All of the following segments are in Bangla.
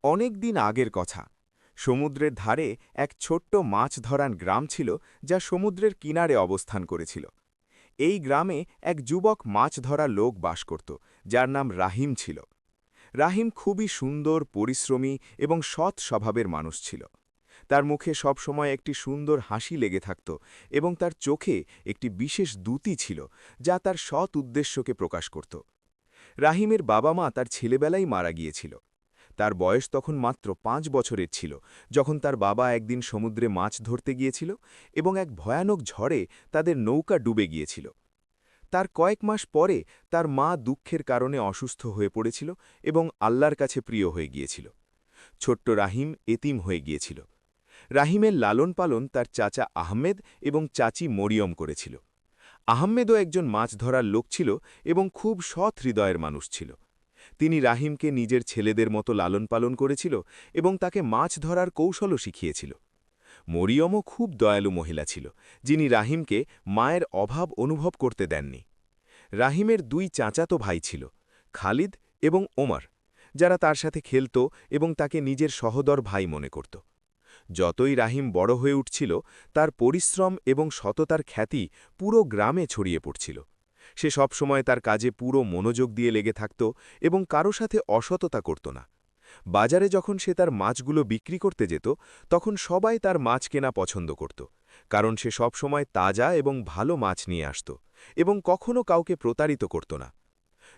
অনেক দিন আগের কথা। সমুদ্রের ধারে এক ছোট্ট মাছ ধরার গ্রাম ছিল, যা সমুদ্রের কিনারে অবস্থান করেছিল। এই গ্রামে এক যুবক মাছ ধরা লোক বাস করত, যার নাম রাহিম ছিল। রাহিম খুবই সুন্দর, পরিশ্রমী এবং সৎ স্বভাবের মানুষ ছিল। তার মুখে সবসময় একটি সুন্দর হাসি লেগে থাকত এবং তার চোখে একটি বিশেষ দ্যুতি ছিল, যা তার সৎ উদ্দেশ্যকে প্রকাশ করত। রাহিমের বাবা মা তার ছেলেবেলায় মারা গিয়েছিল। তার বয়স তখন মাত্র ৫ বছরের ছিল, যখন তার বাবা একদিন সমুদ্রে মাছ ধরতে গিয়েছিল এবং এক ভয়ানক ঝড়ে তাদের নৌকা ডুবে গিয়েছিল। তার কয়েক মাস পরে তার মা দুঃখের কারণে অসুস্থ হয়ে পড়েছিল এবং আল্লাহর কাছে প্রিয় হয়ে গিয়েছিল। ছোট্ট রাহিম এতিম হয়ে গিয়েছিল। রাহিমের লালন পালন তার চাচা আহমেদ এবং চাচি মরিয়ম করেছিল। আহমেদও একজন মাছ ধরার লোক ছিল এবং খুব সৎ হৃদয়ের মানুষ ছিল। তিনি রাহিমকে নিজের ছেলেদের মতো লালন পালন করেছিল এবং তাকে মাছ ধরার কৌশলও শিখিয়েছিল। মরিয়মও খুব দয়ালু মহিলা ছিল, যিনি রাহিমকে মায়ের অভাব অনুভব করতে দেননি। রাহিমের ২ চাচাতো ভাই ছিল, খালিদ এবং ওমর, যারা তার সাথে খেলত এবং তাকে নিজের সহোদর ভাই মনে করত। যতই রাহিম বড় হয়ে উঠছিল, তার পরিশ্রম এবং সততার খ্যাতি পুরো গ্রামে ছড়িয়ে পড়ছিল। সে সবসময় তার কাজে পুরো মনোযোগ দিয়ে লেগে থাকত এবং কারো সাথে অসততা করত না। বাজারে যখন সে তার মাছগুলো বিক্রি করতে যেত, তখন সবাই তার মাছ কেনা পছন্দ করত, কারণ সে সবসময় তাজা এবং ভালো মাছ নিয়ে আসত এবং কখনো কাউকে প্রতারিত করত না।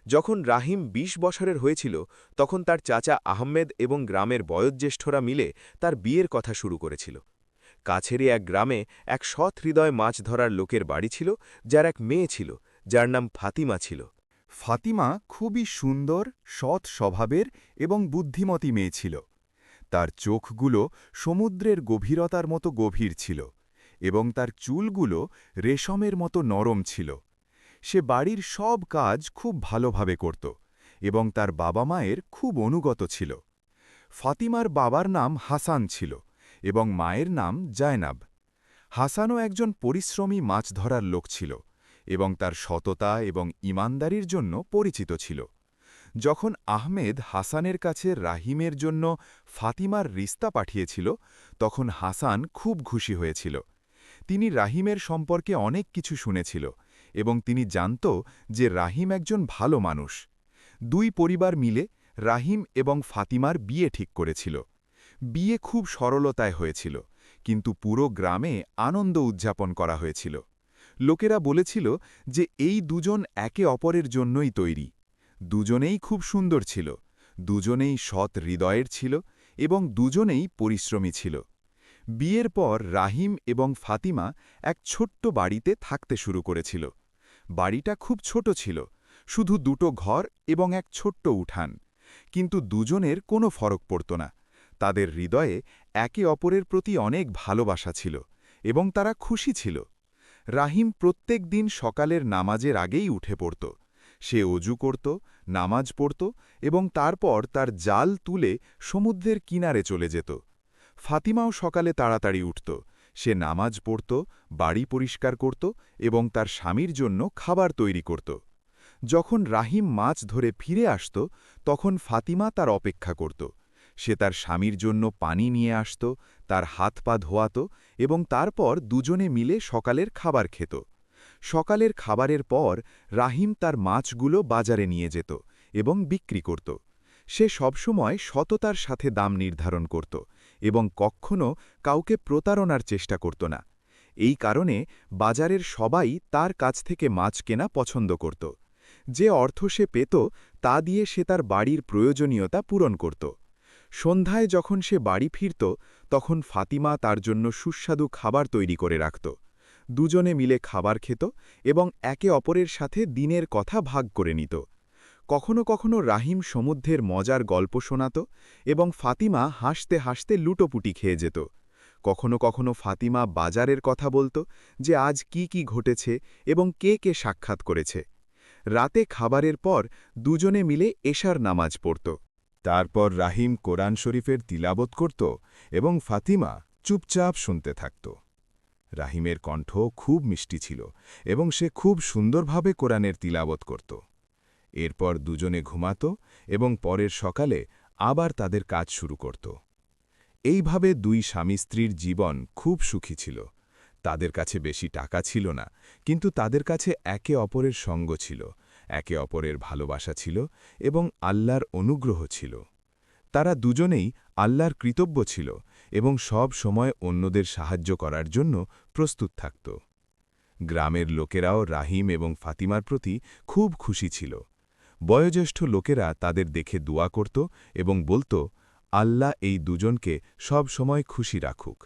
যখন রাহিম ২০ বছরের হয়েছিল, তখন তার চাচা আহমেদ এবং গ্রামের বয়োজ্যেষ্ঠরা মিলে তার বিয়ের কথা শুরু করেছিল। কাছেরই এক গ্রামে এক সৎ হৃদয় মাছ ধরার লোকের বাড়ি ছিল, যার এক মেয়ে ছিল, যার নাম ফাতিমা ছিল। ফাতিমা খুবই সুন্দর, সৎ স্বভাবের এবং বুদ্ধিমতী মেয়ে ছিল। তার চোখগুলো সমুদ্রের গভীরতার মতো গভীর ছিল এবং তার চুলগুলো রেশমের মতো নরম ছিল। সে বাড়ির সব কাজ খুব ভালোভাবে করত এবং তার বাবা মায়ের খুব অনুগত ছিল। ফাতিমার বাবার নাম হাসান ছিল এবং মায়ের নাম জায়নাব। হাসানও একজন পরিশ্রমী মাছ ধরার লোক ছিল এবং তার সততা এবং ইমানদারির জন্য পরিচিত ছিল। যখন আহমেদ হাসানের কাছে রাহিমের জন্য ফাতিমার রিস্তা পাঠিয়েছিল, তখন হাসান খুব খুশি হয়েছিল। তিনি রাহিমের সম্পর্কে অনেক কিছু শুনেছিল এবং তিনি জানত যে রাহিম একজন ভালো মানুষ। ২ পরিবার মিলে রাহিম এবং ফাতিমার বিয়ে ঠিক করেছিল। বিয়ে খুব সরলতায় হয়েছিল, কিন্তু পুরো গ্রামে আনন্দ উদযাপন করা হয়েছিল। লোকেরা বলেছিল যে এই দুজন একে অপরের জন্যই তৈরি। দুজনেই খুব সুন্দর ছিল, দুজনেই সৎ হৃদয়ের ছিল এবং দুজনেই পরিশ্রমী ছিল। বিয়ের পর রাহিম এবং ফাতিমা এক ছোট্ট বাড়িতে থাকতে শুরু করেছিল। বাড়িটা খুব ছোট ছিল, শুধু ২টো ঘর এবং এক ছোট্ট উঠান। কিন্তু দুজনের কোনো ফরক পড়ত না। তাদের হৃদয়ে একে অপরের প্রতি অনেক ভালোবাসা ছিল এবং তারা খুশি ছিল। রাহিম প্রত্যেক দিন সকালের নামাজের আগেই উঠে পড়ত। সে অজু করত, নামাজ পড়ত এবং তারপর তার জাল তুলে সমুদ্রের কিনারে চলে যেত। ফাতিমাও সকালে তাড়াতাড়ি উঠত। সে নামাজ পড়ত, বাড়ি পরিষ্কার করত এবং তার স্বামীর জন্য খাবার তৈরি করত। যখন রাহিম মাছ ধরে ফিরে আসত, তখন ফাতিমা তার অপেক্ষা করত। সে তার স্বামীর জন্য পানি নিয়ে আসত, তার হাত পা ধোয়াত এবং তারপর দুজনে মিলে সকালের খাবার খেত। সকালের খাবারের পর রাহিম তার মাছগুলো বাজারে নিয়ে যেত এবং বিক্রি করত। সে সবসময় সততার সাথে দাম নির্ধারণ করত এবং কখনও কাউকে প্রতারণার চেষ্টা করত না। এই কারণে বাজারের সবাই তার কাছ থেকে মাছ কেনা পছন্দ করত। যে অর্থ সে পেত, তা দিয়ে সে তার বাড়ির প্রয়োজনীয়তা পূরণ করত। সন্ধ্যায় যখন সে বাড়ি ফিরত, তখন ফাতিমা তার জন্য সুস্বাদু খাবার তৈরি করে রাখত। দুজনে মিলে খাবার খেত এবং একে অপরের সাথে দিনের কথা ভাগ করে নিত। কখনো কখনো রাহিম সমুদ্রের মজার গল্প শোনাত এবং ফাতিমা হাসতে হাসতে লুটোপুটি খেয়ে যেত। কখনো কখনো ফাতিমা বাজারের কথা বলত, যে আজ কি কি ঘটেছে এবং কে কে সাক্ষাৎ করেছে। রাতে খাবারের পর দুজনে মিলে এশার নামাজ পড়ত। তারপর রাহিম কোরআন শরীফের তিলাবত করত এবং ফাতিমা চুপচাপ শুনতে থাকত। রাহিমের কণ্ঠ খুব মিষ্টি ছিল এবং সে খুব সুন্দরভাবে কোরআনের তিলাবত করত। এরপর দুজনে ঘুমাত এবং পরের সকালে আবার তাদের কাজ শুরু করত। এইভাবে দুই স্বামী স্ত্রীর জীবন খুব সুখী ছিল। তাদের কাছে বেশি টাকা ছিল না, কিন্তু তাদের কাছে একে অপরের সঙ্গ ছিল, একে অপরের ভালোবাসা ছিল এবং আল্লাহর অনুগ্রহ ছিল। তারা দুজনেই আল্লাহর কৃতজ্ঞ ছিল এবং সব সময় অন্যদের সাহায্য করার জন্য প্রস্তুত থাকত। গ্রামের লোকেরাও রাহিম এবং ফাতিমার প্রতি খুব খুশি ছিল। বয়োজ্যেষ্ঠ লোকেরা তাদের দেখে দোয়া করত এবং বলত, আল্লাহ এই দুজনকে সব সময় খুশি রাখুক।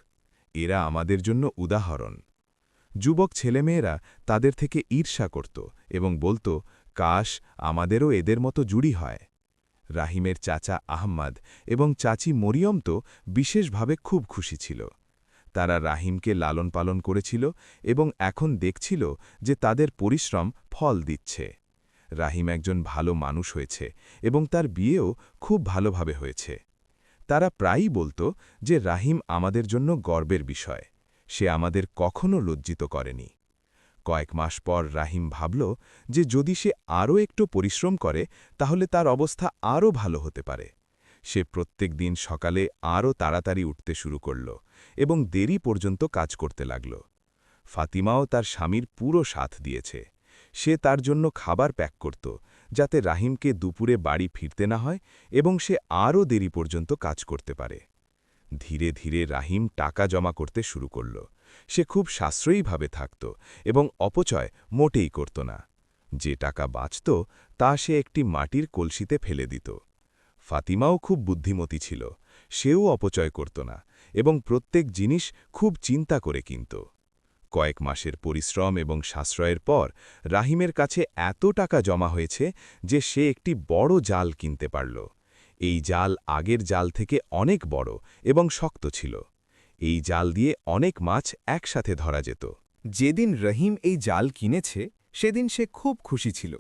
এরা আমাদের জন্য উদাহরণ। যুবক ছেলেমেয়েরা তাদের থেকে ঈর্ষা করত এবং বলত, কাশ আমাদেরও এদের মতো জুড়ি হয়। রাহিমের চাচা আহম্মদ এবং চাচি মরিয়ম তো বিশেষভাবে খুব খুশি ছিল। তারা রাহিমকে লালন পালন করেছিল এবং এখন দেখছিল যে তাদের পরিশ্রম ফল দিচ্ছে। রাহিম একজন ভালো মানুষ হয়েছে এবং তার বিয়েও খুব ভালোভাবে হয়েছে। তারা প্রায়ই বলত যে রাহিম আমাদের জন্য গর্বের বিষয়, সে আমাদের কখনো লজ্জিত করেনি। কয়েক মাস পর রাহিম ভাবল যে যদি সে আরও একটু পরিশ্রম করে তাহলে তার অবস্থা আরও ভালো হতে পারে। সে প্রত্যেক দিন সকালে আরও তাড়াতাড়ি উঠতে শুরু করল এবং দেরি পর্যন্ত কাজ করতে লাগল। ফাতিমাও তার স্বামীর পুরো সাথ দিয়েছে। সে তার জন্য খাবার প্যাক করত, যাতে রাহিমকে দুপুরে বাড়ি ফিরতে না হয় এবং সে আরও দেরি পর্যন্ত কাজ করতে পারে। ধীরে ধীরে রাহিম টাকা জমা করতে শুরু করল। সে খুব সাশ্রয়ীভাবে থাকত এবং অপচয় মোটেই করত না। যে টাকা বাঁচত তা সে একটি মাটির কলসিতে ফেলে দিত। ফাতিমাও খুব বুদ্ধিমতী ছিল। সেও অপচয় করত না এবং প্রত্যেক জিনিস খুব চিন্তা করে কিনত। কয়েক মাসের পরিশ্রম এবং সাশ্রয়ের পর রাহিমের কাছে এত টাকা জমা হয়েছে যে সে একটি বড় জাল কিনতে পারল। এই জাল আগের জাল থেকে অনেক বড় এবং শক্ত ছিল। এই জাল দিয়ে অনেক মাছ একসাথে ধরা যেত। যেদিন রহিম এই জাল কিনেছে সেদিন সে খুব খুশি ছিল।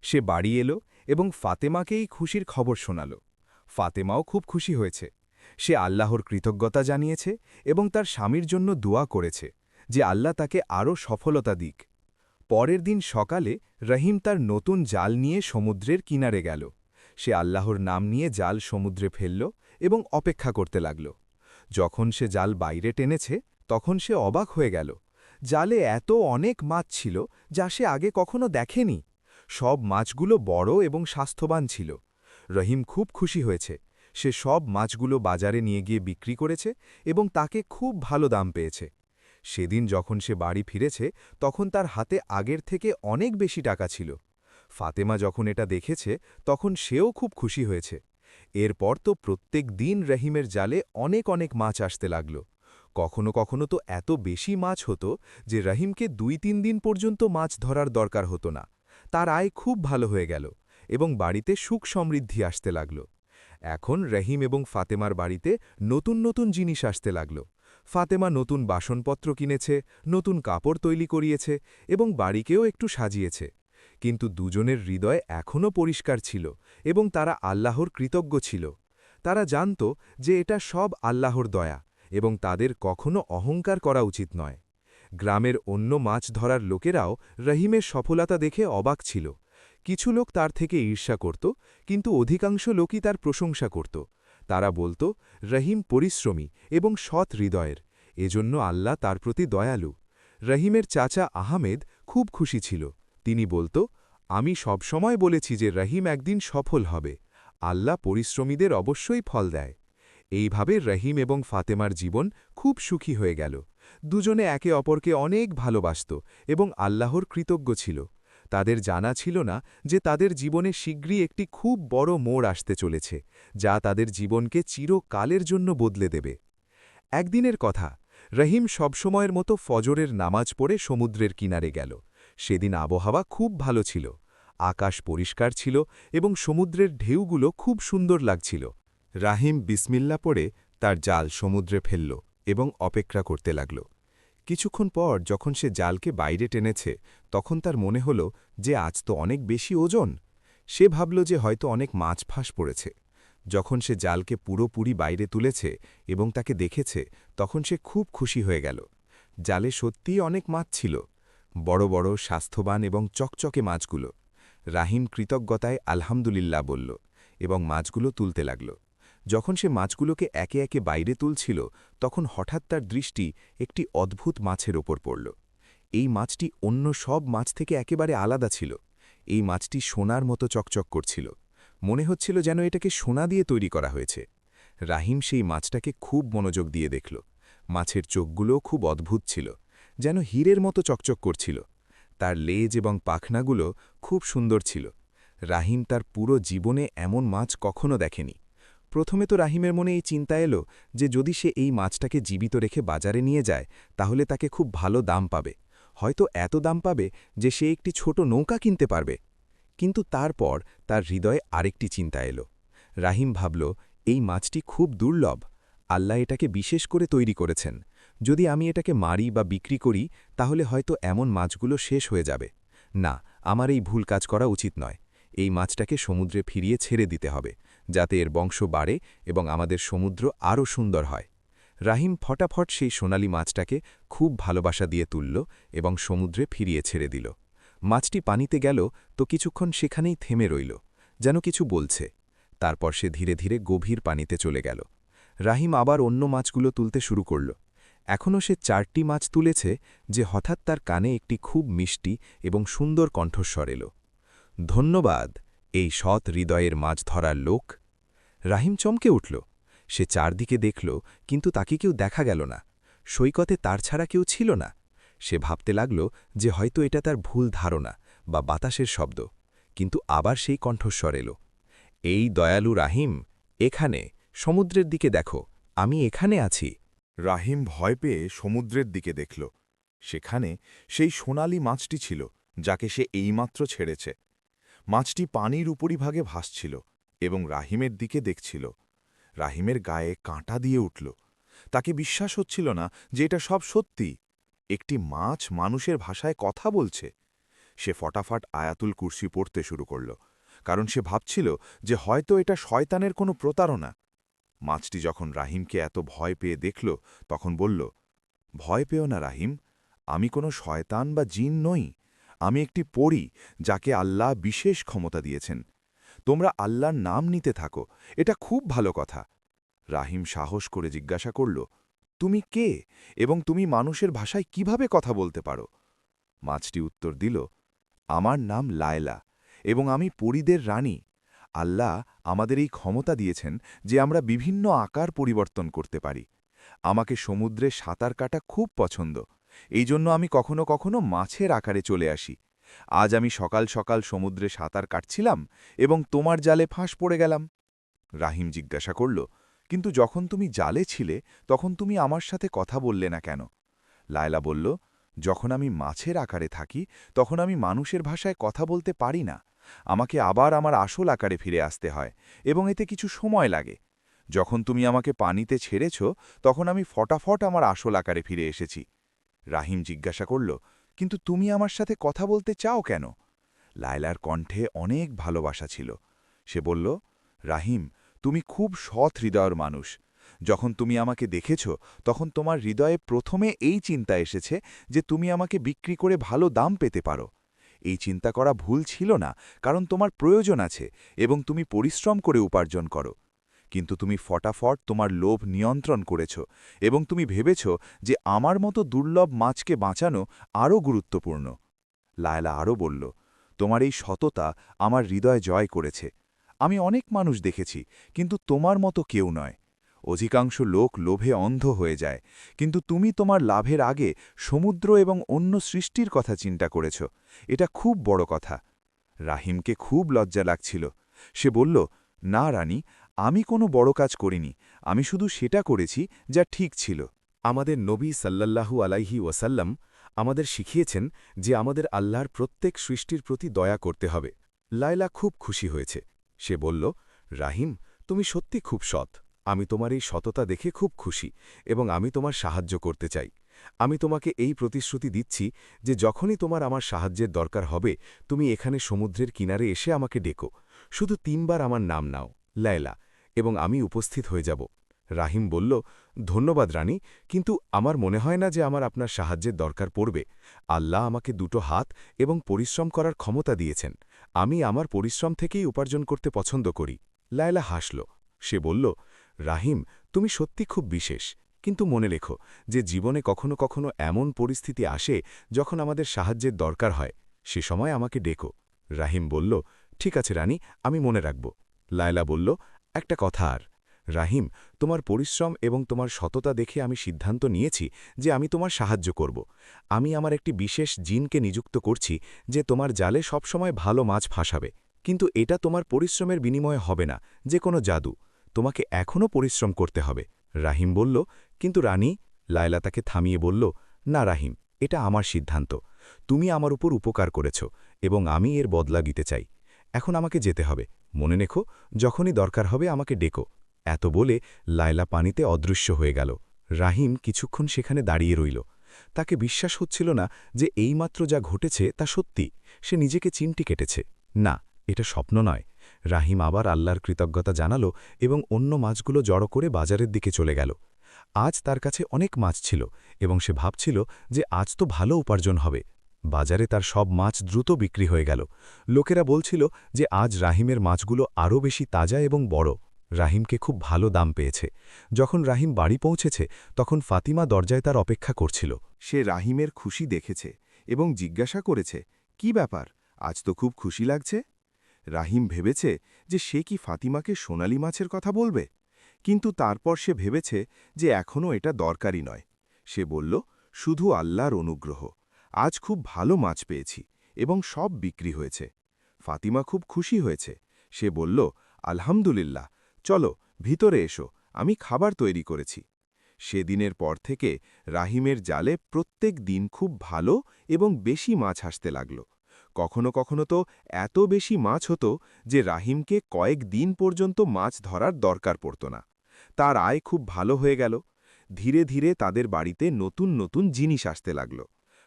সে বাড়ি এলো এবং ফাতেমাকেই খুশির খবর শোনাল। ফাতেমাও খুব খুশি হয়েছে। সে আল্লাহর কৃতজ্ঞতা জানিয়েছে এবং তার স্বামীর জন্য দোয়া করেছে যে আল্লাহ তাকে আরও সফলতা দিক। পরের দিন সকালে রহিম তার নতুন জাল নিয়ে সমুদ্রের কিনারে গেল। সে আল্লাহর নাম নিয়ে জাল সমুদ্রে ফেলল এবং অপেক্ষা করতে লাগল। যখন সে জাল বাইরে টেনেছে তখন সে অবাক হয়ে গেল। জালে এত অনেক মাছ ছিল যা সে আগে কখনো দেখেনি। সব মাছগুলো বড় এবং স্বাস্থ্যবান ছিল। রহিম খুব খুশি হয়েছে। সে সব মাছগুলো বাজারে নিয়ে গিয়ে বিক্রি করেছে এবং তাকে খুব ভালো দাম পেয়েছে। সেদিন যখন সে বাড়ি ফিরেছে তখন তার হাতে আগের থেকে অনেক বেশি টাকা ছিল। ফাতেমা যখন এটা দেখেছে তখন সেও খুব খুশি হয়েছে। এরপর তো প্রত্যেক দিন রহিমের জালে অনেক অনেক মাছ আসতে লাগল। কখনো কখনো তো এত বেশি মাছ হতো যে রহিমকে ২-৩ দিন পর্যন্ত মাছ ধরার দরকার হতো না। তার আয় খুব ভালো হয়ে গেল এবং বাড়িতে সুখ সমৃদ্ধি আসতে লাগল। এখন রহিম এবং ফাতেমার বাড়িতে নতুন নতুন জিনিস আসতে লাগল। ফাতেমা নতুন বাসনপত্র কিনেছে, নতুন কাপড় তৈরি করিয়েছে এবং বাড়িকেও একটু সাজিয়েছে। কিন্তু দুজনের হৃদয় এখনও পরিষ্কার ছিল এবং তারা আল্লাহর কৃতজ্ঞ ছিল। তারা জানত যে এটা সব আল্লাহর দয়া এবং তাদের কখনো অহংকার করা উচিত নয়। গ্রামের অন্য মাছ ধরার লোকেরাও রহিমের সফলতা দেখে অবাক ছিল। কিছু লোক তার থেকে ঈর্ষা করত, কিন্তু অধিকাংশ লোকই তার প্রশংসা করত। তারা বলত, রহিম পরিশ্রমী এবং সৎ হৃদয়ের, এজন্য আল্লাহ তার প্রতি দয়ালু। রহিমের চাচা আহমেদ খুব খুশি ছিল। তিনি বলত, আমি সবসময় বলেছি যে রহিম একদিন সফল হবে। আল্লাহ পরিশ্রমীদের অবশ্যই ফল দেয়। এইভাবে রহিম এবং ফাতেমার জীবন খুব সুখী হয়ে গেল। দুজনে একে অপরকে অনেক ভালোবাসত এবং আল্লাহর কৃতজ্ঞ ছিল। তাদের জানা ছিল না যে তাদের জীবনে শীঘ্রই একটি খুব বড় মোড় আসতে চলেছে, যা তাদের জীবনকে চিরকালের জন্য বদলে দেবে। একদিনের কথা, রহিম সবসময়ের মতো ফজরের নামাজ পড়ে সমুদ্রের কিনারে গেল। সেদিন আবহাওয়া খুব ভালো ছিল। আকাশ পরিষ্কার ছিল এবং সমুদ্রের ঢেউগুলো খুব সুন্দর লাগছিল। রাহিম বিসমিল্লা পড়ে তার জাল সমুদ্রে ফেলল এবং অপেক্ষা করতে লাগল। কিছুক্ষণ পর যখন সে জালকে বাইরে টেনেছে তখন তার মনে হল যে আজ তো অনেক বেশি ওজন। সে ভাবল যে হয়তো অনেক মাছ ফাঁস পড়েছে। যখন সে জালকে পুরোপুরি বাইরে তুলেছে এবং তাকে দেখেছে তখন সে খুব খুশি হয়ে গেল। জালে সত্যিই অনেক মাছ ছিল, বড় বড় স্বাস্থ্যবান এবং চকচকে মাছগুলো। রাহিম কৃতজ্ঞতায় আলহামদুলিল্লাহ বলল এবং মাছগুলো তুলতে লাগল। যখন সে মাছগুলোকে একে একে বাইরে তুলছিল তখন হঠাৎ তার দৃষ্টি একটি অদ্ভুত মাছের ওপর পড়ল। এই মাছটি অন্য সব মাছ থেকে একেবারে আলাদা ছিল। এই মাছটি সোনার মতো চকচক করছিল। মনে হচ্ছিল যেন এটাকে সোনা দিয়ে তৈরি করা হয়েছে। রাহিম সেই মাছটাকে খুব মনোযোগ দিয়ে দেখল। মাছের চোখগুলো খুব অদ্ভুত ছিল, যেন হীরের মতো চকচক করছিল। তার লেজ এবং পাখনাগুলো খুব সুন্দর ছিল। রাহিম তার পুরো জীবনে এমন মাছ কখনো দেখেনি। প্রথমে তো রাহিমের মনে এই চিন্তা এলো যে যদি সে এই মাছটাকে জীবিত রেখে বাজারে নিয়ে যায় তাহলে তাকে খুব ভালো দাম পাবে, হয়তো এত দাম পাবে যে সে একটি ছোট নৌকা কিনতে পারবে। কিন্তু তারপর তার হৃদয়ে আরেকটি চিন্তা এলো। রাহিম ভাবল, এই মাছটি খুব দুর্লভ। আল্লাহ এটাকে বিশেষ করে তৈরি করেছেন। যদি আমি এটাকে মারি বা বিক্রি করি তাহলে হয়তো এমন মাছগুলো শেষ হয়ে যাবে। না, আমার এই ভুল কাজ করা উচিত নয়। এই মাছটাকে সমুদ্রে ফিরিয়ে ছেড়ে দিতে হবে, যাতে এর বংশ বাড়ে এবং আমাদের সমুদ্র আরও সুন্দর হয়। রাহিম ফটাফট সেই সোনালি মাছটাকে খুব ভালোবাসা দিয়ে তুলল এবং সমুদ্রে ফিরিয়ে ছেড়ে দিল। মাছটি পানিতে গেল তো কিছুক্ষণ সেখানেই থেমে রইল, যেন কিছু বলছে। তারপর সে ধীরে ধীরে গভীর পানিতে চলে গেল। রাহিম আবার অন্য মাছগুলো তুলতে শুরু করল। এখনও সে 4টি মাছ তুলেছে যে হঠাৎ তার কানে একটি খুব মিষ্টি এবং সুন্দর কণ্ঠস্বর এলো। ধন্যবাদ, এই সৎ হৃদয়ের মাছ ধরার লোক। রাহিম চমকে উঠল। সে চারদিকে দেখল, কিন্তু তাকে কেউ দেখা গেল না। সৈকতে তার ছাড়া কেউ ছিল না। সে ভাবতে লাগল যে হয়তো এটা তার ভুল ধারণা বা বাতাসের শব্দ। কিন্তু আবার সেই কণ্ঠস্বর এলো। এই দয়ালু রাহিম, এখানে, সমুদ্রের দিকে দেখো, আমি এখানে আছি। রাহিম ভয় পেয়ে সমুদ্রের দিকে দেখল। সেখানে সেই সোনালি মাছটি ছিল, যাকে সে এইমাত্র ছেড়েছে। মাছটি পানির উপরিভাগে ভাসছিল এবং রাহিমের দিকে দেখছিল। রাহিমের গায়ে কাঁটা দিয়ে উঠল। তাকে বিশ্বাস হচ্ছিল না যে এটা সব সত্যি। একটি মাছ মানুষের ভাষায় কথা বলছে। সে ফটাফট আয়াতুল কুরসি পড়তে শুরু করল, কারণ সে ভাবছিল যে হয়তো এটা শয়তানের কোনো প্রতারণা। মাছটি যখন রাহিমকে এত ভয় পেয়ে দেখল তখন বলল, ভয় পেও না রাহিম, আমি কোনো শয়তান বা জিন নই। আমি একটি পরী, যাকে আল্লাহ বিশেষ ক্ষমতা দিয়েছেন। তোমরা আল্লাহর নাম নিতে থাকো, এটা খুব ভালো কথা। রাহিম সাহস করে জিজ্ঞাসা করল, তুমি কে এবং তুমি মানুষের ভাষায় কিভাবে কথা বলতে পারো? মাছটি উত্তর দিল, আমার নাম লায়লা এবং আমি পরীদের রানী। আল্লাহ আমাদের এই ক্ষমতা দিয়েছেন যে আমরা বিভিন্ন আকার পরিবর্তন করতে পারি। আমাকে সমুদ্রে সাঁতার কাটা খুব পছন্দ, এই জন্য আমি কখনো কখনো মাছের আকারে চলে আসি। আজ আমি সকাল সকাল সমুদ্রে সাঁতার কাটছিলাম এবং তোমার জালে ফাঁস পড়ে গেলাম। রাহিম জিজ্ঞাসা করল, কিন্তু যখন তুমি জালে ছিলে তখন তুমি আমার সাথে কথা বললে না কেন? লায়লা বলল, যখন আমি মাছের আকারে থাকি তখন আমি মানুষের ভাষায় কথা বলতে পারি না। আমাকে আবার আমার আসল আকারে ফিরে আসতে হয় এবং এতে কিছু সময় লাগে। যখন তুমি আমাকে পানিতে ছেড়েছ তখন আমি ফটাফট আমার আসল আকারে ফিরে এসেছি। রাহিম জিজ্ঞাসা করল, কিন্তু তুমি আমার সাথে কথা বলতে চাও কেন? লায়লার কণ্ঠে অনেক ভালোবাসা ছিল। সে বলল, রাহিম, তুমি খুব সৎ হৃদয়ের মানুষ। যখন তুমি আমাকে দেখেছ তখন তোমার হৃদয়ে প্রথমে এই চিন্তা এসেছে যে তুমি আমাকে বিক্রি করে ভালো দাম পেতে পারো। এই চিন্তা করা ভুল ছিল না, কারণ তোমার প্রয়োজন আছে এবং তুমি পরিশ্রম করে উপার্জন করো। কিন্তু তুমি ফটাফট তোমার লোভ নিয়ন্ত্রণ করেছ এবং তুমি ভেবেছ যে আমার মতো দুর্লভ মাছকে বাঁচানো আরও গুরুত্বপূর্ণ। লায়লা আরও বলল, তোমার এই সততা আমার হৃদয় জয় করেছে। আমি অনেক মানুষ দেখেছি, কিন্তু তোমার মতো কেউ নয়। অধিকাংশ লোক লোভে অন্ধ হয়ে যায়, কিন্তু তুমি তোমার লাভের আগে সমুদ্র এবং অন্য সৃষ্টির কথা চিন্তা করেছ। এটা খুব বড় কথা। রাহিমকে খুব লজ্জা লাগছিল। সে বলল, না রানী, আমি কোনো বড় কাজ করিনি, আমি শুধু সেটা করেছি যা ঠিক ছিল। আমাদের নবী সাল্লাল্লাহু আলাইহি ওয়াসাল্লাম আমাদের শিখিয়েছেন যে আমাদের আল্লাহর প্রত্যেক সৃষ্টির প্রতি দয়া করতে হবে। লায়লা খুব খুশি হয়েছে। সে বলল, রাহিম, তুমি সত্যি খুব সৎ। আমি তোমার এই সততা দেখে খুব খুশি এবং আমি তোমার সাহায্য করতে চাই। আমি তোমাকে এই প্রতিশ্রুতি দিচ্ছি যে যখনই তোমার আমার সাহায্যের দরকার হবে তুমি এখানে সমুদ্রের কিনারে এসে আমাকে ডেকো। শুধু 3 বার আমার নাম নাও, লায়লা, এবং আমি উপস্থিত হয়ে যাব। রাহিম বলল, ধন্যবাদ রানী, কিন্তু আমার মনে হয় না যে আমার আপনার সাহায্যের দরকার পড়বে। আল্লাহ আমাকে 2টো হাত এবং পরিশ্রম করার ক্ষমতা দিয়েছেন। আমি আমার পরিশ্রম থেকেই উপার্জন করতে পছন্দ করি। লায়লা হাসল। সে বলল, রাহিম, তুমি সত্যি খুব বিশেষ, কিন্তু মনে রেখো যে জীবনে কখনো কখনো এমন পরিস্থিতি আসে যখন আমাদের সাহায্যের দরকার হয়, সে সময় আমাকে ডেকো। রাহিম বলল, ঠিক আছে রানী, আমি মনে রাখব। লায়লা বলল, একটা কথা আর। রাহিম, তোমার পরিশ্রম এবং তোমার সততা দেখে আমি সিদ্ধান্ত নিয়েছি যে আমি তোমার সাহায্য করব। আমি আমার একটি বিশেষ জিনকে নিযুক্ত করছি যে তোমার জালে সবসময় ভালো মাছ ফাঁসাবে, কিন্তু এটা তোমার পরিশ্রমের বিনিময়ে হবে না, যে কোনো জাদু। তোমাকে এখনও পরিশ্রম করতে হবে। রাহিম বলল, কিন্তু রানী। লায়লা তাকে থামিয়ে বলল, না রাহিম, এটা আমার সিদ্ধান্ত। তুমি আমার উপর উপকার করেছ এবং আমি এর বদলা দিতে চাই। এখন আমাকে যেতে হবে। মনে রেখো, যখনই দরকার হবে আমাকে ডেকো। এত বলে লায়লা পানিতে অদৃশ্য হয়ে গেল। রাহিম কিছুক্ষণ সেখানে দাঁড়িয়ে রইল। তাকে বিশ্বাস হচ্ছিল না যে এইমাত্র যা ঘটেছে তা সত্যি। সে নিজেকে চিমটি কেটেছে। না, এটা স্বপ্ন নয়। রাহিম আবার আল্লাহর কৃতজ্ঞতা জানালো এবং অন্য মাছগুলো জড়ো করে বাজারের দিকে চলে গেল। আজ তার কাছে অনেক মাছ ছিল এবং সে ভাবছিল যে আজ তো ভালো উপার্জন হবে। বাজারে তার সব মাছ দ্রুত বিক্রি হয়ে গেল। লোকেরা বলছিল যে আজ রাহিমের মাছগুলো আরও বেশি তাজা এবং বড়। রাহিমকে খুব ভালো দাম পেয়েছে। যখন রাহিম বাড়ি পৌঁছেছে তখন ফাতিমা দরজায় তার অপেক্ষা করছিল। সে রাহিমের খুশি দেখেছে এবং জিজ্ঞাসা করেছে, কি ব্যাপার, আজ তো খুব খুশি লাগছে। রাহিম ভেবেছে যে সে কি ফাতিমাকে সোনালি মাছের কথা বলবে, কিন্তু তারপর সে ভেবেছে যে এখনও এটা দরকারি নয়। সে বলল, শুধু আল্লাহর অনুগ্রহ। আজ খুব ভালো মাছ পেয়েছি এবং সব বিক্রি হয়েছে। ফাতিমা খুব খুশি হয়েছে। সে বলল, আলহামদুলিল্লাহ, চলো ভিতরে এসো, আমি খাবার তৈরি করেছি। সেদিনের পর থেকে রাহিমের জালে প্রত্যেক দিন খুব ভালো এবং বেশি মাছ আসতে লাগল। কখনো কখনো তো এত বেশি মাছ হতো যে রাহিমকে কয়েক দিন পর্যন্ত মাছ ধরার দরকার পড়ত না। তার আয় খুব ভালো হয়ে গেল। ধীরে ধীরে তাদের বাড়িতে নতুন নতুন জিনিস আসতে লাগল।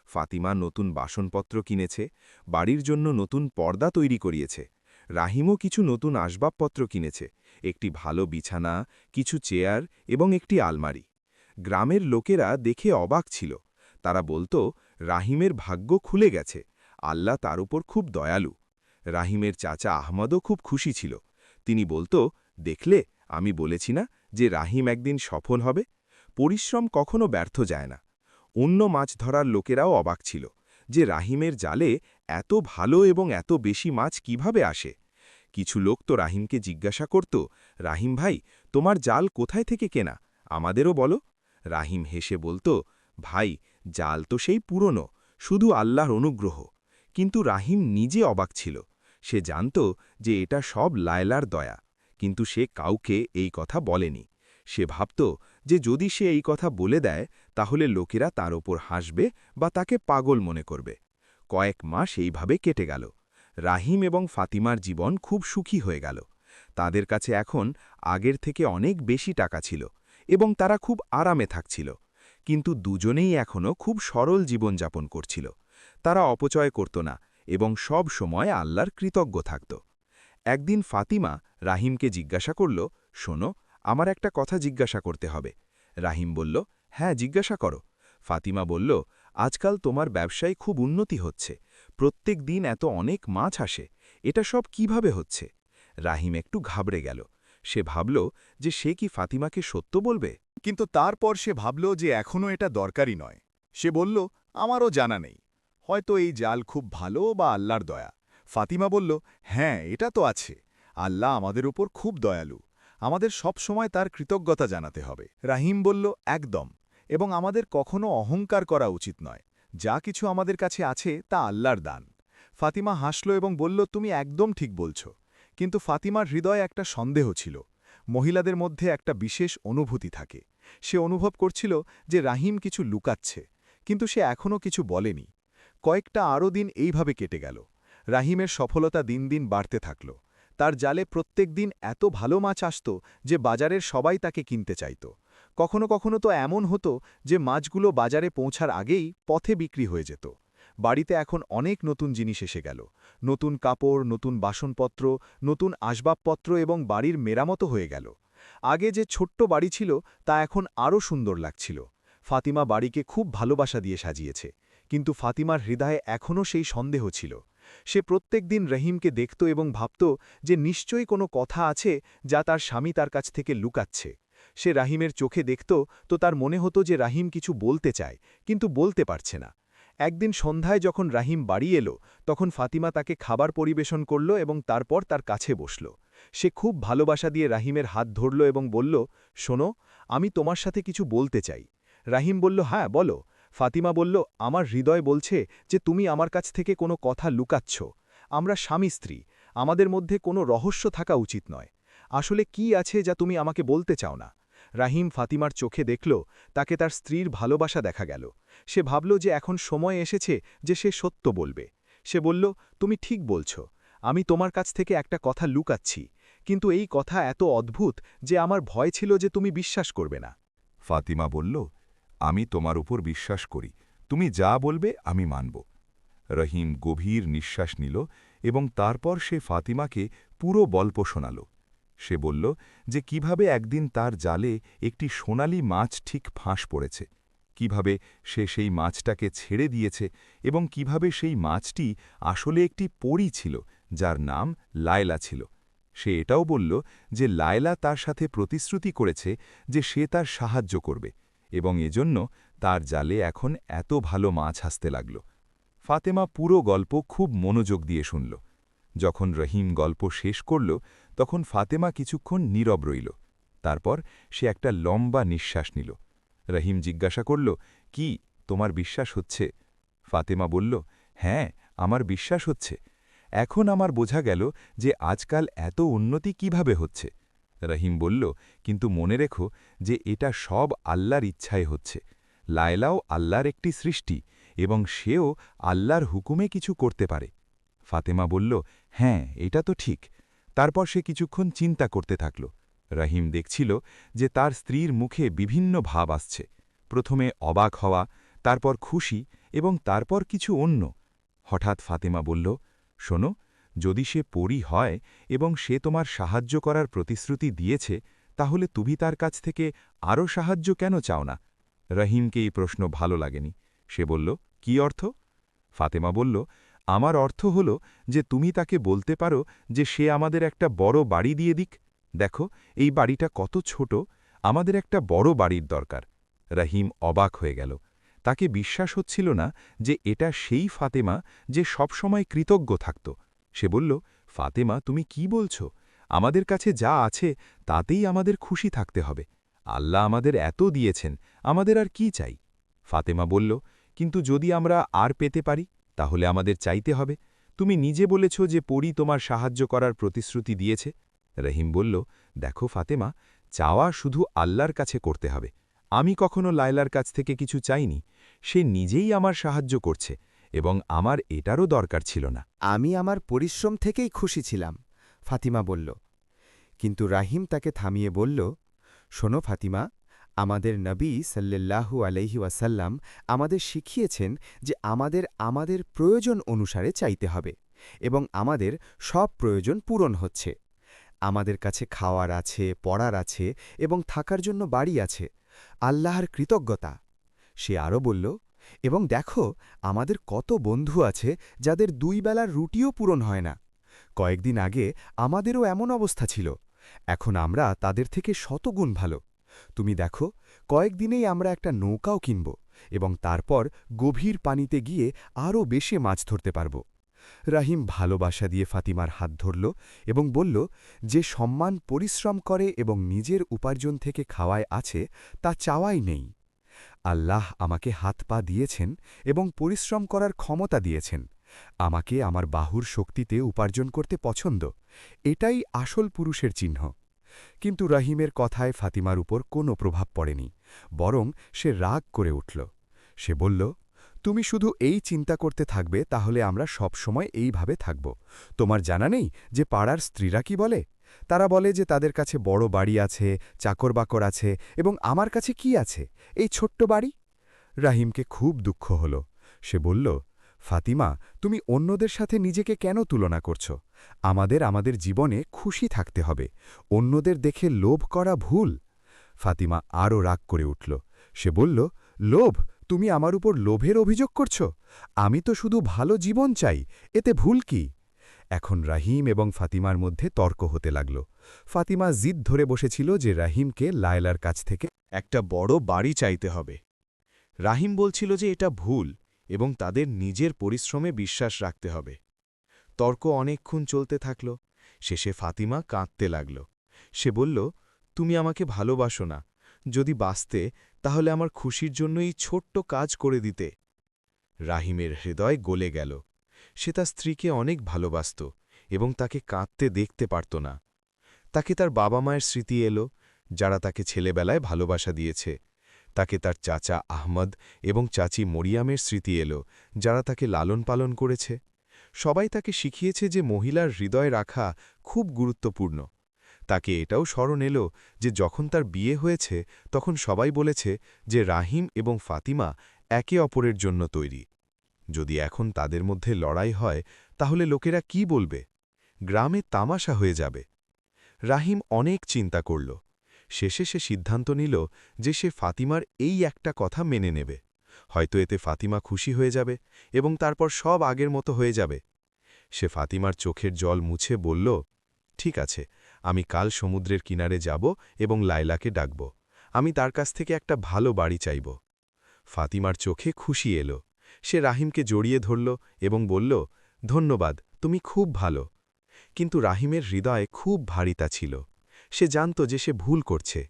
ফাতিমা নতুন বাসনপত্র কিনেছে, বাড়ির জন্য নতুন পর্দা তৈরি করিয়েছে। রাহিমও কিছু নতুন আসবাবপত্র কিনেছে, একটি ভালো বিছানা, কিছু চেয়ার এবং একটি আলমারি। গ্রামের লোকেরা দেখে অবাক ছিল। তারা বলতো, রাহিমের ভাগ্য খুলে গেছে, আল্লাহ তার উপর খুব দয়ালু। রাহিমের চাচা আহমদও খুব খুশি ছিল। তিনি বলতো, দেখলে, আমি বলেছি না যে রাহিম একদিন সফল হবে। পরিশ্রম কখনো ব্যর্থ যায় না। অন্য মাছ ধরার লোকেরাও অবাক ছিল যে রাহিমের জালে এত ভালো এবং এত বেশি মাছ কিভাবে আসে। কিছু লোক তো রাহিমকে জিজ্ঞাসা করত, রাহিম ভাই, তোমার জাল কোথায় থেকে কেনা, আমাদেরও বলো। রাহিম হেসে বলতো, ভাই, জাল তো সেই পুরনো, শুধু আল্লাহর অনুগ্রহ। কিন্তু রাহিম নিজে অবাক ছিল। সে জানত যে এটা সব লায়লার দয়া, কিন্তু সে কাউকে এই কথা বলেনি। সে ভাবত যে যদি সে এই কথা বলে দেয় তাহলে লোকেরা তার ওপর হাসবে বা তাকে পাগল মনে করবে। কয়েক মাস এইভাবে কেটে গেল। রাহিম এবং ফাতিমার জীবন খুব সুখী হয়ে গেল। তাদের কাছে এখন আগের থেকে অনেক বেশি টাকা ছিল এবং তারা খুব আরামে থাকছিল। কিন্তু দুজনেই এখনও খুব সরল জীবনযাপন করছিল। তারা অপচয় করত না এবং সব সময় আল্লাহর কৃতজ্ঞ থাকত। একদিন ফাতিমা রাহিমকে জিজ্ঞাসা করল, শোনো, আমার একটা কথা জিজ্ঞাসা করতে হবে। রাহিম বলল, হ্যাঁ, জিজ্ঞাসা করো। ফাতিমা বলল, আজকাল তোমার ব্যবসায় খুব উন্নতি হচ্ছে, প্রত্যেক দিন এত অনেক মাছ আসে, এটা সব কিভাবে হচ্ছে? রাহিম একটু ঘাবড়ে গেল। সে ভাবল যে সে কি ফাতিমাকে সত্য বলবে, কিন্তু তারপর সে ভাবল যে এখনও এটা দরকারি নয়। সে বলল, আমারও জানা নেই, হয়তো এই জাল খুব ভালো বা আল্লাহর দয়া। ফাতিমা বলল, হ্যাঁ, এটা তো আছে, আল্লাহ আমাদের উপর খুব দয়ালু, আমাদের সব সময় তার কৃতজ্ঞতা জানাতে হবে। রাহিম বলল, একদম, এবং আমাদের কখনো অহংকার করা উচিত নয়। যা কিছু আমাদের কাছে আছে তা আল্লাহর দান। ফাতিমা হাসল এবং বলল, তুমি একদম ঠিক বলছ। কিন্তু ফাতিমার হৃদয়ে একটা সন্দেহ ছিল। মহিলাদের মধ্যে একটা বিশেষ অনুভূতি থাকে। সে অনুভব করছিল যে রাহিম কিছু লুকাচ্ছে, কিন্তু সে এখনও কিছু বলেনি। কয়েকটা আরও দিন এইভাবে কেটে গেল। রাহিমের সফলতা দিন দিন বাড়তে থাকল। তার জালে প্রত্যেক দিন এত ভালো মাছ আসত যে বাজারের সবাই তাকে কিনতে চাইত। কখনো কখনো তো এমন হতো যে মাছগুলো বাজারে পৌঁছার আগেই পথে বিক্রি হয়ে যেত। বাড়িতে এখন অনেক নতুন জিনিস এসে গেল। নতুন কাপড়, নতুন বাসনপত্র, নতুন আসবাবপত্র এবং বাড়ির মেরামতো হয়ে গেল। আগে যে ছোট্ট বাড়ি ছিল তা এখন আরও সুন্দর লাগছিল। ফাতিমা বাড়িকে খুব ভালোবাসা দিয়ে সাজিয়েছে, কিন্তু ফাতিমার হৃদয়ে এখনও সেই সন্দেহ ছিল। সে প্রত্যেক দিন রহিমকে দেখত এবং ভাবত যে নিশ্চয়ই কোনো কথা আছে যা তার স্বামী তার কাছ থেকে লুকাচ্ছে। সে রাহিমের চোখে দেখত তো তার মনে হতো যে রাহিম কিছু বলতে চায় কিন্তু বলতে পারছে না। একদিন সন্ধ্যায় যখন রাহিম বাড়ি এলো তখন ফাতিমা তাকে খাবার পরিবেশন করল এবং তারপর তার কাছে বসল। সে খুব ভালোবাসা দিয়ে রাহিমের হাত ধরল এবং বলল, শোনো, আমি তোমার সাথে কিছু বলতে চাই। রাহিম বলল, হ্যাঁ বলো। ফাতিমা বলল, আমার হৃদয় বলছে যে তুমি আমার কাছ থেকে কোনো কথা লুকাচ্ছ। আমরা স্বামী স্ত্রী, আমাদের মধ্যে কোনো রহস্য থাকা উচিত নয়। আসলে কি আছে যা তুমি আমাকে বলতে চাও না? রাহিম ফাতিমার চোখে দেখল তাকে তার স্ত্রীর ভালোবাসা দেখা গেল। সে ভাবল যে এখন সময় এসেছে যে সে সত্য বলবে। সে বলল, তুমি ঠিক বলছ, আমি তোমার কাছ থেকে একটা কথা লুকাচ্ছি, কিন্তু এই কথা এত অদ্ভুত যে আমার ভয় ছিল যে তুমি বিশ্বাস করবে না। ফাতিমা বলল, আমি তোমার উপর বিশ্বাস করি, তুমি যা বলবে আমি মানব। রহিম গভীর নিঃশ্বাস নিল এবং তারপর সে ফাতিমাকে পুরো গল্প শোনাল। সে বলল যে কিভাবে একদিন তার জালে একটি সোনালি মাছ ঠিক ফাঁস পড়েছে, কিভাবে সে সেই মাছটাকে ছেড়ে দিয়েছে এবং কিভাবে সেই মাছটি আসলে একটি পরী ছিল যার নাম লায়লা ছিল। সে এটাও বলল যে লায়লা তার সাথে প্রতিশ্রুতি করেছে যে সে তার সাহায্য করবে এবং এজন্য তার জালে এখন এত ভালো মাছ আসতে লাগল। ফাতেমা পুরো গল্প খুব মনোযোগ দিয়ে শুনল। যখন রহিম গল্প শেষ করল তখন ফাতেমা কিছুক্ষণ নীরব রইল। তারপর সে একটা লম্বা নিঃশ্বাস নিল। রহিম জিজ্ঞাসা করল, কি তোমার বিশ্বাস হচ্ছে? ফাতেমা বলল, হ্যাঁ, আমার বিশ্বাস হচ্ছে। এখন আমার বোঝা গেল যে আজকাল এত উন্নতি কিভাবে হচ্ছে। রহিম বলল, কিন্তু মনে রেখো যে এটা সব আল্লাহর ইচ্ছায় হচ্ছে। লায়লাও আল্লাহর একটি সৃষ্টি এবং সেও আল্লাহর হুকুমে কিছু করতে পারে। ফাতেমা বলল, হ্যাঁ, এটা তো ঠিক। তারপর সে কিছুক্ষণ চিন্তা করতে থাকল। রহিম দেখছিল যে তার স্ত্রীর মুখে বিভিন্ন ভাব আসছে, প্রথমে অবাক হওয়া, তারপর খুশি এবং তারপর কিছু অন্য। হঠাৎ ফাতেমা বলল, শোনো, যদি সে পরী হয় এবং সে তোমার সাহায্য করার প্রতিশ্রুতি দিয়েছে, তাহলে তুমি তার কাছ থেকে আরও সাহায্য কেন চাও না? রহিমকে এই প্রশ্ন ভালো লাগেনি। সে বলল, কি অর্থ? ফাতেমা বলল, আমার অর্থ হল যে তুমি তাকে বলতে পারো যে সে আমাদের একটা বড় বাড়ি দিয়ে দিক। দেখো, এই বাড়িটা কত ছোট, আমাদের একটা বড় বাড়ির দরকার। রহিম অবাক হয়ে গেল। তাকে বিশ্বাস হচ্ছিল না যে এটা সেই ফাতেমা যে সবসময় কৃতজ্ঞ থাকত। সে বলল, ফাতেমা, তুমি কি বলছ? আমাদের কাছে যা আছে তাতেই আমাদের খুশি থাকতে হবে। আল্লাহ আমাদের এত দিয়েছেন, আমাদের আর কি চাই? ফাতেমা বলল, কিন্তু যদি আমরা আর পেতে পারি তাহলে আমাদের চাইতে হবে। তুমি নিজে বলেছ যে পরী তোমার সাহায্য করার প্রতিশ্রুতি দিয়েছে। রহিম বলল, দেখো ফাতেমা, চাওয়া শুধু আল্লাহর কাছে করতে হবে। আমি কখনো লায়লার কাছ থেকে কিছু চাইনি। সে নিজেই আমার সাহায্য করছে এবং আমার এটারও দরকার ছিল না। আমি আমার পরিশ্রম থেকেই খুশি ছিলাম, ফাতিমা বলল। কিন্তু রাহিম তাকে থামিয়ে বলল, শোনো ফাতিমা, আমাদের নবী সাল্লাল্লাহু আলাইহি ওয়াসাল্লাম আমাদের শিখিয়েছেন যে আমাদের প্রয়োজন অনুসারে চাইতে হবে এবং আমাদের সব প্রয়োজন পূরণ হচ্ছে। আমাদের কাছে খাওয়ার আছে, পড়ার আছে এবং থাকার জন্য বাড়ি আছে। আল্লাহর কৃতজ্ঞতা। সে আরও বলল, এবং দেখো, আমাদের কত বন্ধু আছে যাদের 2 বেলার রুটিও পূরণ হয় না। কয়েকদিন আগে আমাদেরও এমন অবস্থা ছিল। এখন আমরা তাদের থেকে শতগুণ ভালো। তুমি দেখো, কয়েকদিনেই আমরা একটা নৌকাও কিনব এবং তারপর গভীর পানিতে গিয়ে আরও বেশি মাছ ধরতে পারব। রাহিম ভালোবাসা দিয়ে ফাতিমার হাত ধরল এবং বলল, যে সম্মান পরিশ্রম করে এবং নিজের উপার্জন থেকে খাওয়ায় আছে তা চাওয়াই নেই। আল্লাহ আমাকে হাত পা দিয়েছেন এবং পরিশ্রম করার ক্ষমতা দিয়েছেন। আমাকে আমার বাহুর শক্তিতে উপার্জন করতে পছন্দ। এটাই আসল পুরুষের চিহ্ন। কিন্তু রহিমের কথায় ফাতিমার উপর কোনো প্রভাব পড়েনি, বরং সে রাগ করে উঠল। সে বলল, তুমি শুধু এই চিন্তা করতে থাকবে তাহলে আমরা সব সময় এইভাবে থাকব। তোমার জানা নেই যে পাড়ার স্ত্রীরা কি বলে? তারা বলে যে তাদের কাছে বড় বাড়ি আছে, চাকরবাকর আছে, এবং আমার কাছে কি আছে? এই ছোট্ট বাড়ি। রাহিমকে খুব দুঃখ হল। সে বলল, ফাতিমা, তুমি অন্যদের সাথে নিজেকে কেন তুলনা করছ? আমাদের জীবনে খুশি থাকতে হবে। অন্যদের দেখে লোভ করা ভুল। ফাতিমা আরও রাগ করে উঠল। সে বলল, লোভ? তুমি আমার উপর লোভের অভিযোগ করছ? আমি তো শুধু ভালো জীবন চাই, এতে ভুল কি? এখন রাহিম এবং ফাতিমার মধ্যে তর্ক হতে লাগল। ফাতিমা জিদ ধরে বসেছিল যে রাহিমকে লায়লার কাছ থেকে একটা বড় বাড়ি চাইতে হবে। রাহিম বলছিল যে এটা ভুল এবং তাদের নিজের পরিশ্রমে বিশ্বাস রাখতে হবে। তর্ক অনেকক্ষণ চলতে থাকল। শেষে ফাতিমা কাঁদতে লাগল। সে বলল, তুমি আমাকে ভালোবাসো না। যদি বাঁচতে তাহলে আমার খুশির জন্য এই ছোট্ট কাজ করে দিতে। রাহিমের হৃদয় গলে গেল। সে তার স্ত্রীকে অনেক ভালোবাসত এবং তাকে কাঁদতে দেখতে পারত না। তাকে তার বাবা মায়ের স্মৃতি এলো, যারা তাকে ছেলেবেলায় ভালোবাসা দিয়েছে। তাকে তার চাচা আহমদ এবং চাচি মরিয়ামের স্মৃতি এলো, যারা তাকে লালন পালন করেছে। সবাই তাকে শিখিয়েছে যে মহিলার হৃদয় রাখা খুব গুরুত্বপূর্ণ। তাকে এটাও স্মরণ এলো যে যখন তার বিয়ে হয়েছে তখন সবাই বলেছে যে রাহিম এবং ফাতিমা একে অপরের জন্য তৈরি। যদি এখন তাদের মধ্যে লড়াই হয় তাহলে লোকেরা কি বলবে? গ্রামে তামাশা হয়ে যাবে। রাহিম অনেক চিন্তা করল। শেষে সে সিদ্ধান্ত নিল যে সে ফাতিমার এই একটা কথা মেনে নেবে। হয়তো এতে ফাতিমা খুশি হয়ে যাবে এবং তারপর সব আগের মতো হয়ে যাবে। সে ফাতিমার চোখের জল মুছে বলল, ঠিক আছে, আমি কাল সমুদ্রের কিনারে যাব এবং লায়লাকে ডাকব। আমি তার কাছ থেকে একটা ভালো বাড়ি চাইব। ফাতিমার চোখে খুশি এলো। সে রাহিমকে জড়িয়ে ধরল এবং বলল, ধন্যবাদ, তুমি খুব ভালো। কিন্তু রাহিমের হৃদয়ে খুব ভারিতা ছিল। সে জানত যে সে ভুল করছে,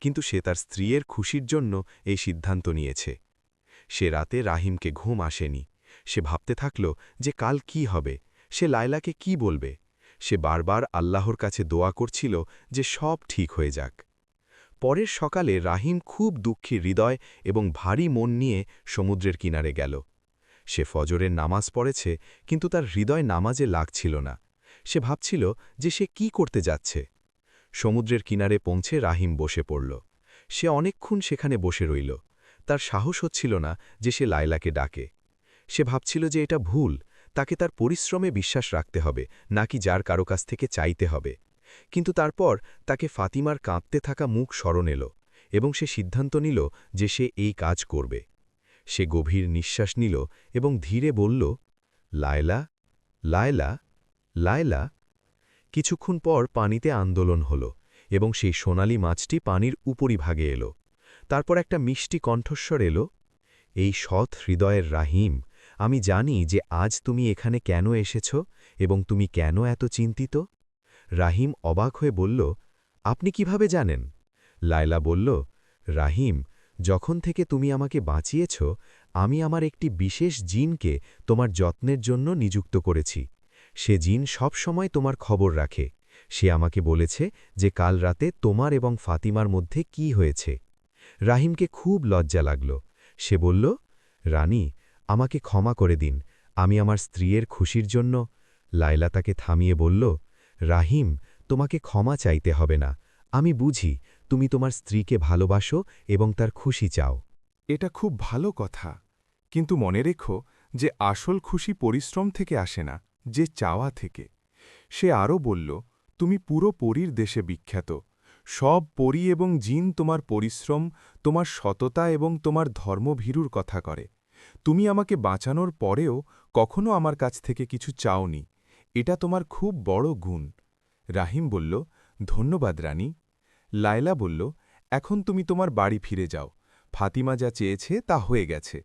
কিন্তু সে তার স্ত্রীর খুশির জন্য এই সিদ্ধান্ত নিয়েছে। সে রাতে রাহিমকে ঘুম আসেনি। সে ভাবতে থাকল যে কাল কি হবে, সে লায়লাকে কি বলবে। সে বারবার আল্লাহর কাছে দোয়া করছিল যে সব ঠিক হয়ে যাক। পরের সকালে রাহিম খুব দুঃখী হৃদয় এবং ভারী মন নিয়ে সমুদ্রের কিনারে গেল। সে ফজরের নামাজ পড়েছে, কিন্তু তার হৃদয় নামাজে লাগছিল না। সে ভাবছিল যে সে কি করতে যাচ্ছে। সমুদ্রের কিনারে পৌঁছে রাহিম বসে পড়ল। সে অনেকক্ষণ সেখানে বসে রইল। তার সাহস হচ্ছিল না যে সে লায়লাকে ডাকে। সে ভাবছিল যে এটা ভুল, তাকে তার পরিশ্রমে বিশ্বাস রাখতে হবে, নাকি যার কারো কাছ থেকে চাইতে হবে। কিন্তু তারপর তাকে ফাতিমার কাঁদতে থাকা মুখ স্মরণ এলো এবং সে সিদ্ধান্ত নিল যে সে এই কাজ করবে। সে গভীর নিঃশ্বাস নিল এবং ধীরে বলল, লায়লা, লায়লা, লায়লা। কিছুক্ষণ পর পানিতে আন্দোলন হল এবং সেই সোনালি মাছটি পানির উপরিভাগে এলো। তারপর একটা মিষ্টি কণ্ঠস্বর এলো, এই সৎ হৃদয়ের রাহিম, আমি জানি যে আজ তুমি এখানে কেন এসেছ এবং তুমি কেন এত চিন্তিত। রাহিম অবাক হয়ে বলল, আপনি কিভাবে জানেন? লায়লা বলল, রাহিম, যখন থেকে তুমি আমাকে বাঁচিয়েছ, আমি আমার একটি বিশেষ জিনকে তোমার যত্নের জন্য নিযুক্ত করেছি। সে জিন সব সময় তোমার খবর রাখে। সে আমাকে বলেছে যে কাল রাতে তোমার এবং ফাতিমার মধ্যে কি হয়েছে। রাহিমকে খুব লজ্জা লাগল। সে বলল, রানী, আমাকে ক্ষমা করে দিন, আমি আমার স্ত্রীর খুশির জন্য। লায়লা তাকে থামিয়ে বলল, রাহিম, তোমাকে ক্ষমা চাইতে হবে না। আমি বুঝি তুমি তোমার স্ত্রীকে ভালোবাসো এবং তার খুশি চাও। এটা খুব ভালো কথা, কিন্তু মনে রেখো যে আসল খুশি পরিশ্রম থেকে আসে না, যে চাওয়া থেকে। সে আরও বলল, তুমি পুরো পরীর দেশে বিখ্যাত। সব পরী এবং জিন তোমার পরিশ্রম, তোমার সততা এবং তোমার ধর্মভীরুর কথা করে। তুমি আমাকে বাঁচানোর পরেও কখনো আমার কাছ থেকে কিছু চাওনি। এটা তোমার খুব বড় গুণ। রাহিম বলল, ধন্যবাদ রানী। লায়লা বলল, এখন তুমি তোমার বাড়ি ফিরে যাও। ফাতিমা যা চেয়েছে তা হয়ে গেছে।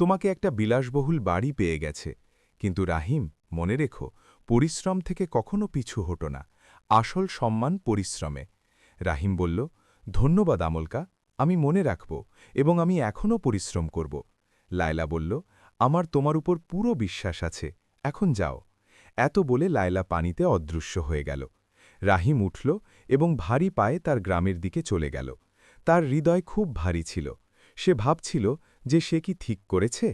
তোমাকে একটা বিলাসবহুল বাড়ি পেয়ে গেছে। কিন্তু রাহিম, মনে রেখো, পরিশ্রম থেকে কখনো পিছু হটো না। আসল সম্মান পরিশ্রমে। রাহিম বলল, ধন্যবাদ আমলকা, আমি মনে রাখব এবং আমি এখনও পরিশ্রম করব। লায়লা বলল, আমার তোমার উপর পুরো বিশ্বাস আছে, এখন যাও। এত বলে লায়লা পানিতে অদৃশ্য হয়ে গেল। রাহিম উঠল এবং ভারী পায়ে তার গ্রামের দিকে চলে গেল। তার হৃদয় খুব ভারী ছিল। সে ভাবছিল যে সে কি ঠিক করেছে।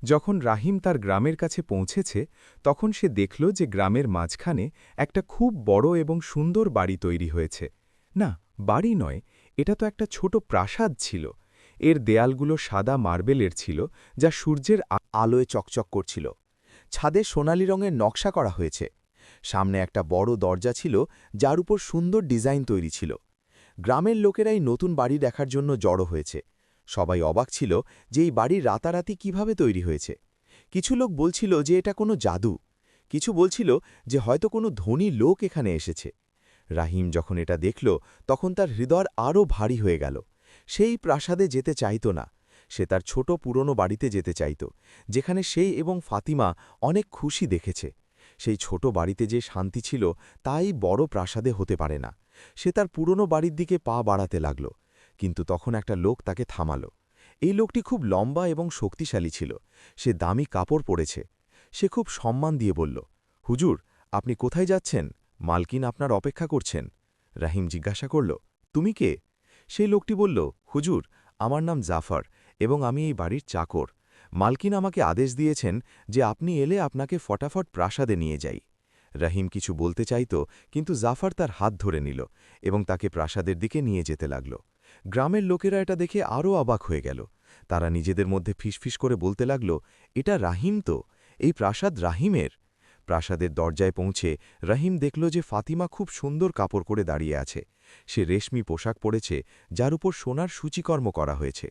যখন রাহিম তার গ্রামের কাছে পৌঁছেছে, তখন সে দেখল যে গ্রামের মাঝখানে একটা খুব বড় এবং সুন্দর বাড়ি তৈরি হয়েছে। না, বাড়ি নয়, এটা তো একটা ছোট প্রাসাদ ছিল। এর দেয়ালগুলো সাদা মার্বেলের ছিল, যা সূর্যের আলোয় চকচক করছিল। ছাদে সোনালি রঙের নকশা করা হয়েছে। সামনে একটা বড় দরজা ছিল, যার উপর সুন্দর ডিজাইন তৈরি ছিল। গ্রামের লোকেরাই নতুন বাড়ি দেখার জন্য জড়ো হয়েছে। সবাই অবাক ছিল যে এই বাড়ি রাতারাতি কিভাবে তৈরি হয়েছে। কিছু লোক বলছিল যে এটা কোনো জাদু, কিছু বলছিল যে হয়তো কোনো ধনী লোক এখানে এসেছে। রাহিম যখন এটা দেখল তখন তার হৃদয় আরও ভারী হয়ে গেল। সেই প্রাসাদে যেতে চাইত না, সে তার ছোট পুরনো বাড়িতে যেতে চাইত, যেখানে সে এবং ফাতিমা অনেক খুশি দেখেছে। সেই ছোট বাড়িতে যে শান্তি ছিল তাই বড় প্রাসাদে হতে পারে না। সে তার পুরনো বাড়ির দিকে পা বাড়াতে লাগল, কিন্তু তখন একটা লোক তাকে থামাল। এই লোকটি খুব লম্বা এবং শক্তিশালী ছিল। সে দামি কাপড় পরেছে। সে খুব সম্মান দিয়ে বলল, হুজুর, আপনি কোথায় যাচ্ছেন? মালকিন আপনার অপেক্ষা করছেন। রাহিম জিজ্ঞাসা করল, তুমি কে? সেই লোকটি বলল, হুজুর, আমার নাম জাফর এবং আমি এই বাড়ির চাকর। মালকিন আমাকে আদেশ দিয়েছেন যে আপনি এলে আপনাকে ফটাফট প্রাসাদে নিয়ে যাই। রাহিম কিছু বলতে চাইত, কিন্তু জাফর তার হাত ধরে নিল এবং তাকে প্রাসাদের দিকে নিয়ে যেতে লাগল। গ্রামের লোকেরা এটা দেখে আরও অবাক হয়ে গেল। তারা নিজেদের মধ্যে ফিসফিস করে বলতে লাগল, এটা রাহিম তো, এই প্রাসাদ রাহিমের। প্রাসাদের দরজায় পৌঁছে রাহিম দেখল যে ফাতিমা খুব সুন্দর কাপড় করে দাঁড়িয়ে আছে। সে রেশমি পোশাক পরেছে, যার উপর সোনার সূচিকর্ম করা হয়েছে।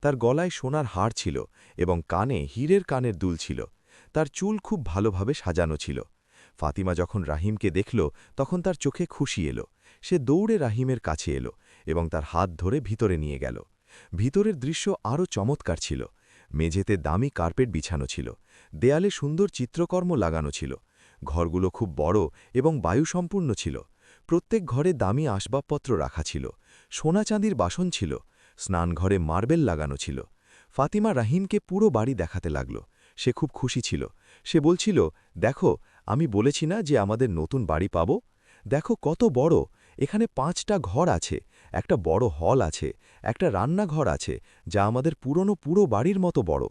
তার গলায় সোনার হার ছিল এবং কানে হীরের কানের দুল ছিল। তার চুল খুব ভালোভাবে সাজানো ছিল। ফাতিমা যখন রাহিমকে দেখল তখন তার চোখে খুশি এলো। সে দৌড়ে রাহিমের কাছে এলো এবং তার হাত ধরে ভিতরে নিয়ে গেল। ভিতরের দৃশ্য আরও চমৎকার ছিল। মেঝেতে দামি কার্পেট বিছানো ছিল, দেয়ালে সুন্দর চিত্রকর্ম লাগানো ছিল। ঘরগুলো খুব বড় এবং বায়ুসম্পূর্ণ ছিল। প্রত্যেক ঘরে দামি আসবাবপত্র রাখা ছিল, সোনা চাঁদির বাসন ছিল, স্নানঘরে মার্বেল লাগানো ছিল। ফাতিমা রাহিমকে পুরো বাড়ি দেখাতে লাগল। সে খুব খুশি ছিল। সে বলছিল, দেখো, আমি বলেছি না যে আমাদের নতুন বাড়ি পাব? দেখো কত বড়! এখানে 5টা ঘর আছে, একটা বড় হল আছে, একটা রান্নাঘর আছে, যা আমাদের পুরো বাড়ির মতো বড়।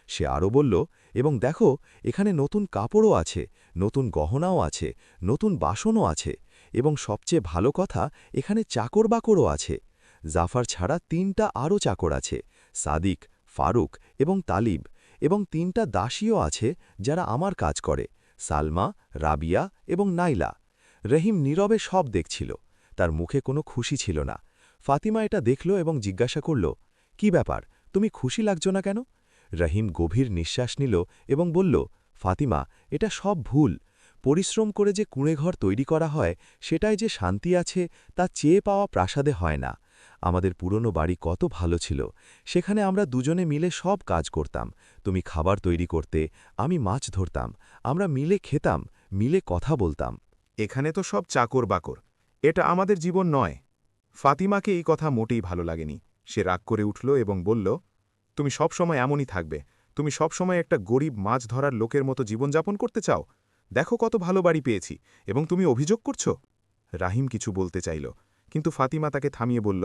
সে আরও বলল, এবং দেখো, এখানে নতুন কাপড়ও আছে, নতুন গহনাও আছে, নতুন বাসনও আছে, এবং সবচেয়ে ভালো কথা, এখানে চাকর বাকরও আছে। জাফর ছাড়া 3টা আরও চাকর আছে, সাদিক, ফারুক এবং তালিব, এবং 3টা দাসীও আছে যারা আমার কাজ করে, সালমা, রাবিয়া এবং নাইলা। রহিম নীরবে সব দেখছিল। তার মুখে কোনো খুশি ছিল না। ফাতিমা এটা দেখল এবং জিজ্ঞাসা করল, কি ব্যাপার, তুমি খুশি লাগছ না কেন? রহিম গভীর নিঃশ্বাস নিল এবং বলল, ফাতিমা, এটা সব ভুল। পরিশ্রম করে যে কুঁড়েঘর তৈরি করা হয়, সেটাই যে শান্তি আছে তা চেয়ে পাওয়া প্রাসাদে হয় না। আমাদের পুরনো বাড়ি কত ভালো ছিল। সেখানে আমরা দুজনে মিলে সব কাজ করতাম। তুমি খাবার তৈরি করতে, আমি মাছ ধরতাম, আমরা মিলে খেতাম, মিলে কথা বলতাম। এখানে তো সব চাকর বাকর, এটা আমাদের জীবন নয়। ফাতিমাকে এই কথা মোটেই ভালো লাগেনি। সে রাগ করে উঠল এবং বলল, তুমি সবসময় এমনই থাকবে? তুমি সবসময় একটা গরিব মাছ ধরার লোকের মতো জীবনযাপন করতে চাও? দেখো কত ভালো বাড়ি পেয়েছি, এবং তুমি অভিযোগ করছ? রাহিম কিছু বলতে চাইল, কিন্তু ফাতিমা তাকে থামিয়ে বলল,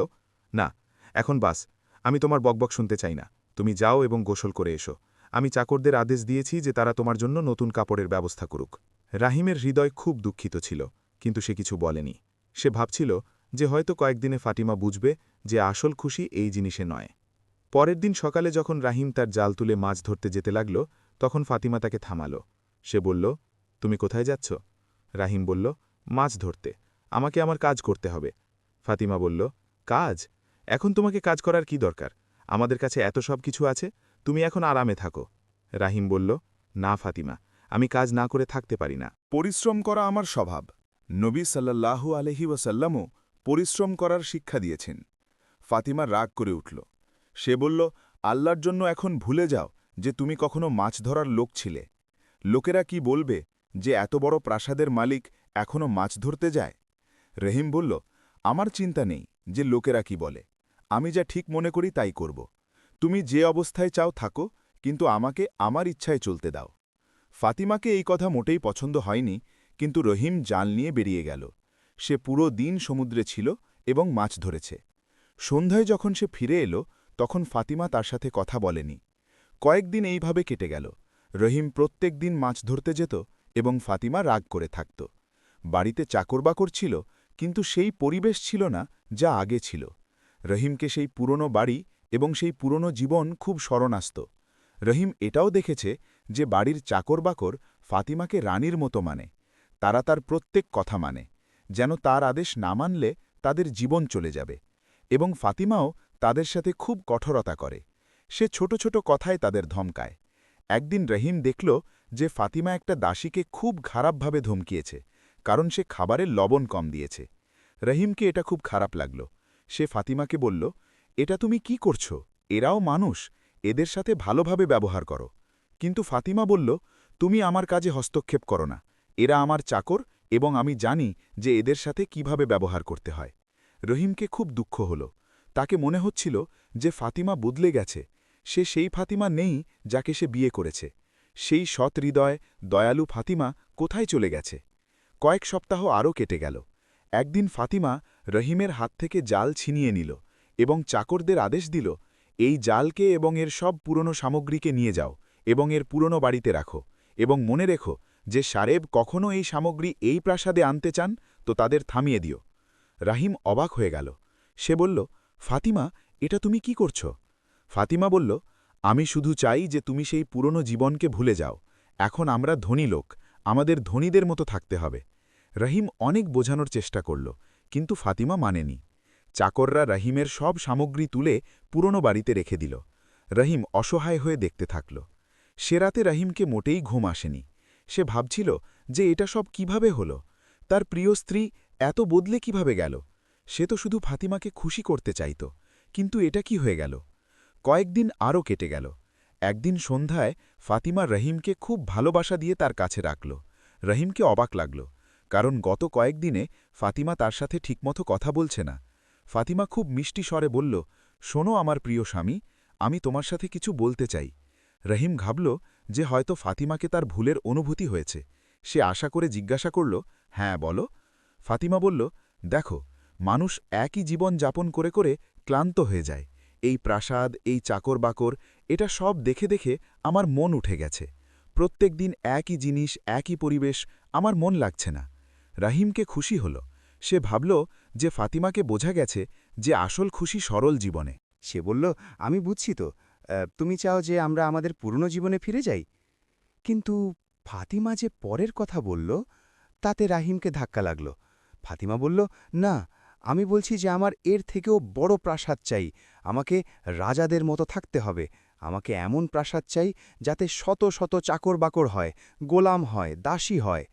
না, এখন বাস, আমি তোমার বকবক শুনতে চাই না। তুমি যাও এবং গোসল করে এসো। আমি চাকরদের আদেশ দিয়েছি যে তারা তোমার জন্য নতুন কাপড়ের ব্যবস্থা করুক। রাহিমের হৃদয় খুব দুঃখিত ছিল, কিন্তু সে কিছু বলেনি। সে ভাবছিল যে হয়তো কয়েকদিনে ফাতিমা বুঝবে যে আসল খুশি এই জিনিসে নয়। পরের দিন সকালে যখন রাহিম তার জাল তুলে মাছ ধরতে যেতে লাগল, তখন ফাতিমা তাকে থামাল। সে বলল, তুমি কোথায় যাচ্ছ? রাহিম বলল, মাছ ধরতে। আমাকে আমার কাজ করতে হবে। ফাতিমা বলল, কাজ? এখন তোমাকে কাজ করার কি দরকার? আমাদের কাছে এত সব কিছু আছে, তুমি এখন আরামে থাকো। রাহিম বলল, না ফাতিমা, আমি কাজ না করে থাকতে পারি না। পরিশ্রম করা আমার স্বভাব। নবী সাল্লাল্লাহু আলহি ওয়াসাল্লামও পরিশ্রম করার শিক্ষা দিয়েছেন। ফাতিমা রাগ করে উঠল। সে বলল, আল্লাহর জন্য এখন ভুলে যাও যে তুমি কখনো মাছ ধরার লোক ছিলে। লোকেরা কি বলবে যে এত বড় প্রাসাদের মালিক এখনও মাছ ধরতে যায়? রহিম বলল, আমার চিন্তা নেই যে লোকেরা কি বলে। আমি যা ঠিক মনে করি তাই করব। তুমি যে অবস্থায় চাও থাকো, কিন্তু আমাকে আমার ইচ্ছায় চলতে দাও। ফাতিমাকে এই কথা মোটেই পছন্দ হয়নি, কিন্তু রহিম জাল নিয়ে বেরিয়ে গেল। সে পুরো দিন সমুদ্রে ছিল এবং মাছ ধরেছে। সন্ধ্যায় যখন সে ফিরে এলো, তখন ফাতিমা তার সাথে কথা বলেনি। কয়েকদিন এইভাবে কেটে গেল। রহিম প্রত্যেক দিন মাছ ধরতে যেত এবং ফাতিমা রাগ করে থাকত। বাড়িতে চাকরবাকর ছিল, কিন্তু সেই পরিবেশ ছিল না যা আগে ছিল। রহিমকে সেই পুরনো বাড়ি এবং সেই পুরনো জীবন খুব স্মরণ আসত। রহিম এটাও দেখেছে যে বাড়ির চাকরবাকর ফাতিমাকে রানীর মতো মানে। তারা তার প্রত্যেক কথা মানে, যেন তার আদেশ না মানলে তাদের জীবন চলে যাবে। এবং ফাতিমাও তাদের সাথে খুব কঠোরতা করে। সে ছোট ছোট কথায় তাদের ধমকায়। একদিন রহিম দেখল যে ফাতিমা একটা দাসীকে খুব খারাপভাবে ধমকিয়েছে, কারণ সে খাবারের লবণ কম দিয়েছে। রহিমকে এটা খুব খারাপ লাগল। সে ফাতিমাকে বলল, এটা তুমি কি করছো? এরাও মানুষ, এদের সাথে ভালোভাবে ব্যবহার করো। কিন্তু ফাতিমা বলল, তুমি আমার কাজে হস্তক্ষেপ করো না। এরা আমার চাকর এবং আমি জানি যে এদের সাথে কিভাবে ব্যবহার করতে হয়। রহিমকে খুব দুঃখ হল। তাকে মনে হচ্ছিল যে ফাতিমা বদলে গেছে। সে সেই ফাতিমা নেই যাকে সে বিয়ে করেছে। সেই সৎ হৃদয়, দয়ালু ফাতিমা কোথায় চলে গেছে? কয়েক সপ্তাহ আরও কেটে গেল। একদিন ফাতিমা রহিমের হাত থেকে জাল ছিনিয়ে নিল এবং চাকরদের আদেশ দিল, এই জালকে এবং এর সব পুরনো সামগ্রীকে নিয়ে যাও এবং এর পুরনো বাড়িতে রাখো, এবং মনে রেখো যে সারেব কখনও এই সামগ্রী এই প্রাসাদে আনতে চান তো তাদের থামিয়ে দিও। রাহিম অবাক হয়ে গেল। সে বলল, ফাতিমা, এটা তুমি কি করছো? ফাতিমা বলল, আমি শুধু চাই যে তুমি সেই পুরনো জীবনকে ভুলে যাও। এখন আমরা ধনী লোক, আমাদের ধনীদের মতো থাকতে হবে। রহিম অনেক বোঝানোর চেষ্টা করল, কিন্তু ফাতিমা মানেনি। চাকররা রহিমের সব সামগ্রী তুলে পুরনো বাড়িতে রেখে দিল। রহিম অসহায় হয়ে দেখতে থাকল। সে রাতে রহিমকে মোটেই ঘুম আসেনি। সে ভাবছিল যে এটা সব কিভাবে হলো। তার প্রিয় স্ত্রী এত বদলে কিভাবে গেল? সে তো শুধু ফাতিমাকে খুশি করতে চাইত, কিন্তু এটা কি হয়ে গেল? কয়েকদিন আরও কেটে গেল। একদিন সন্ধ্যায় ফাতিমা রহিমকে খুব ভালোবাসা দিয়ে তার কাছে রাখল। রহিমকে অবাক লাগল, কারণ গত কয়েকদিনে ফাতিমা তার সাথে ঠিকমতো কথা বলছে না। ফাতিমা খুব মিষ্টি স্বরে বলল, শোনো আমার প্রিয় স্বামী, আমি তোমার সাথে কিছু বলতে চাই। রহিম ভাবল যে হয়তো ফাতিমাকে তার ভুলের অনুভূতি হয়েছে। সে আশা করে জিজ্ঞাসা করল, হ্যাঁ বলো। ফাতিমা বলল, দেখো, মানুষ একই জীবন যাপন করে করে ক্লান্ত হয়ে যায়। এই প্রাসাদ, এই চাকর বাকর, এটা সব দেখে দেখে আমার মন উঠে গেছে। প্রত্যেক দিন একই জিনিস, একই পরিবেশ, আমার মন লাগছে না। রাহিমকে খুশি হল। সে ভাবল যে ফাতিমাকে বোঝা গেছে যে আসল খুশি সরল জীবনে। সে বলল, আমি বুঝছি তো, তুমি চাও যে আমরা আমাদের পুরনো জীবনে ফিরে যাই। কিন্তু ফাতিমা যে পরের কথা বলল, তাতে রাহিমকে ধাক্কা লাগল। ফাতিমা বলল, না, আমি বলছি যে আমার এর থেকেও বড় প্রাসাদ চাই। আমাকে রাজাদের মতো থাকতে হবে। আমাকে এমন প্রাসাদ চাই যাতে শত শত চাকর বাকর হয়, গোলাম হয়, দাসী হয়।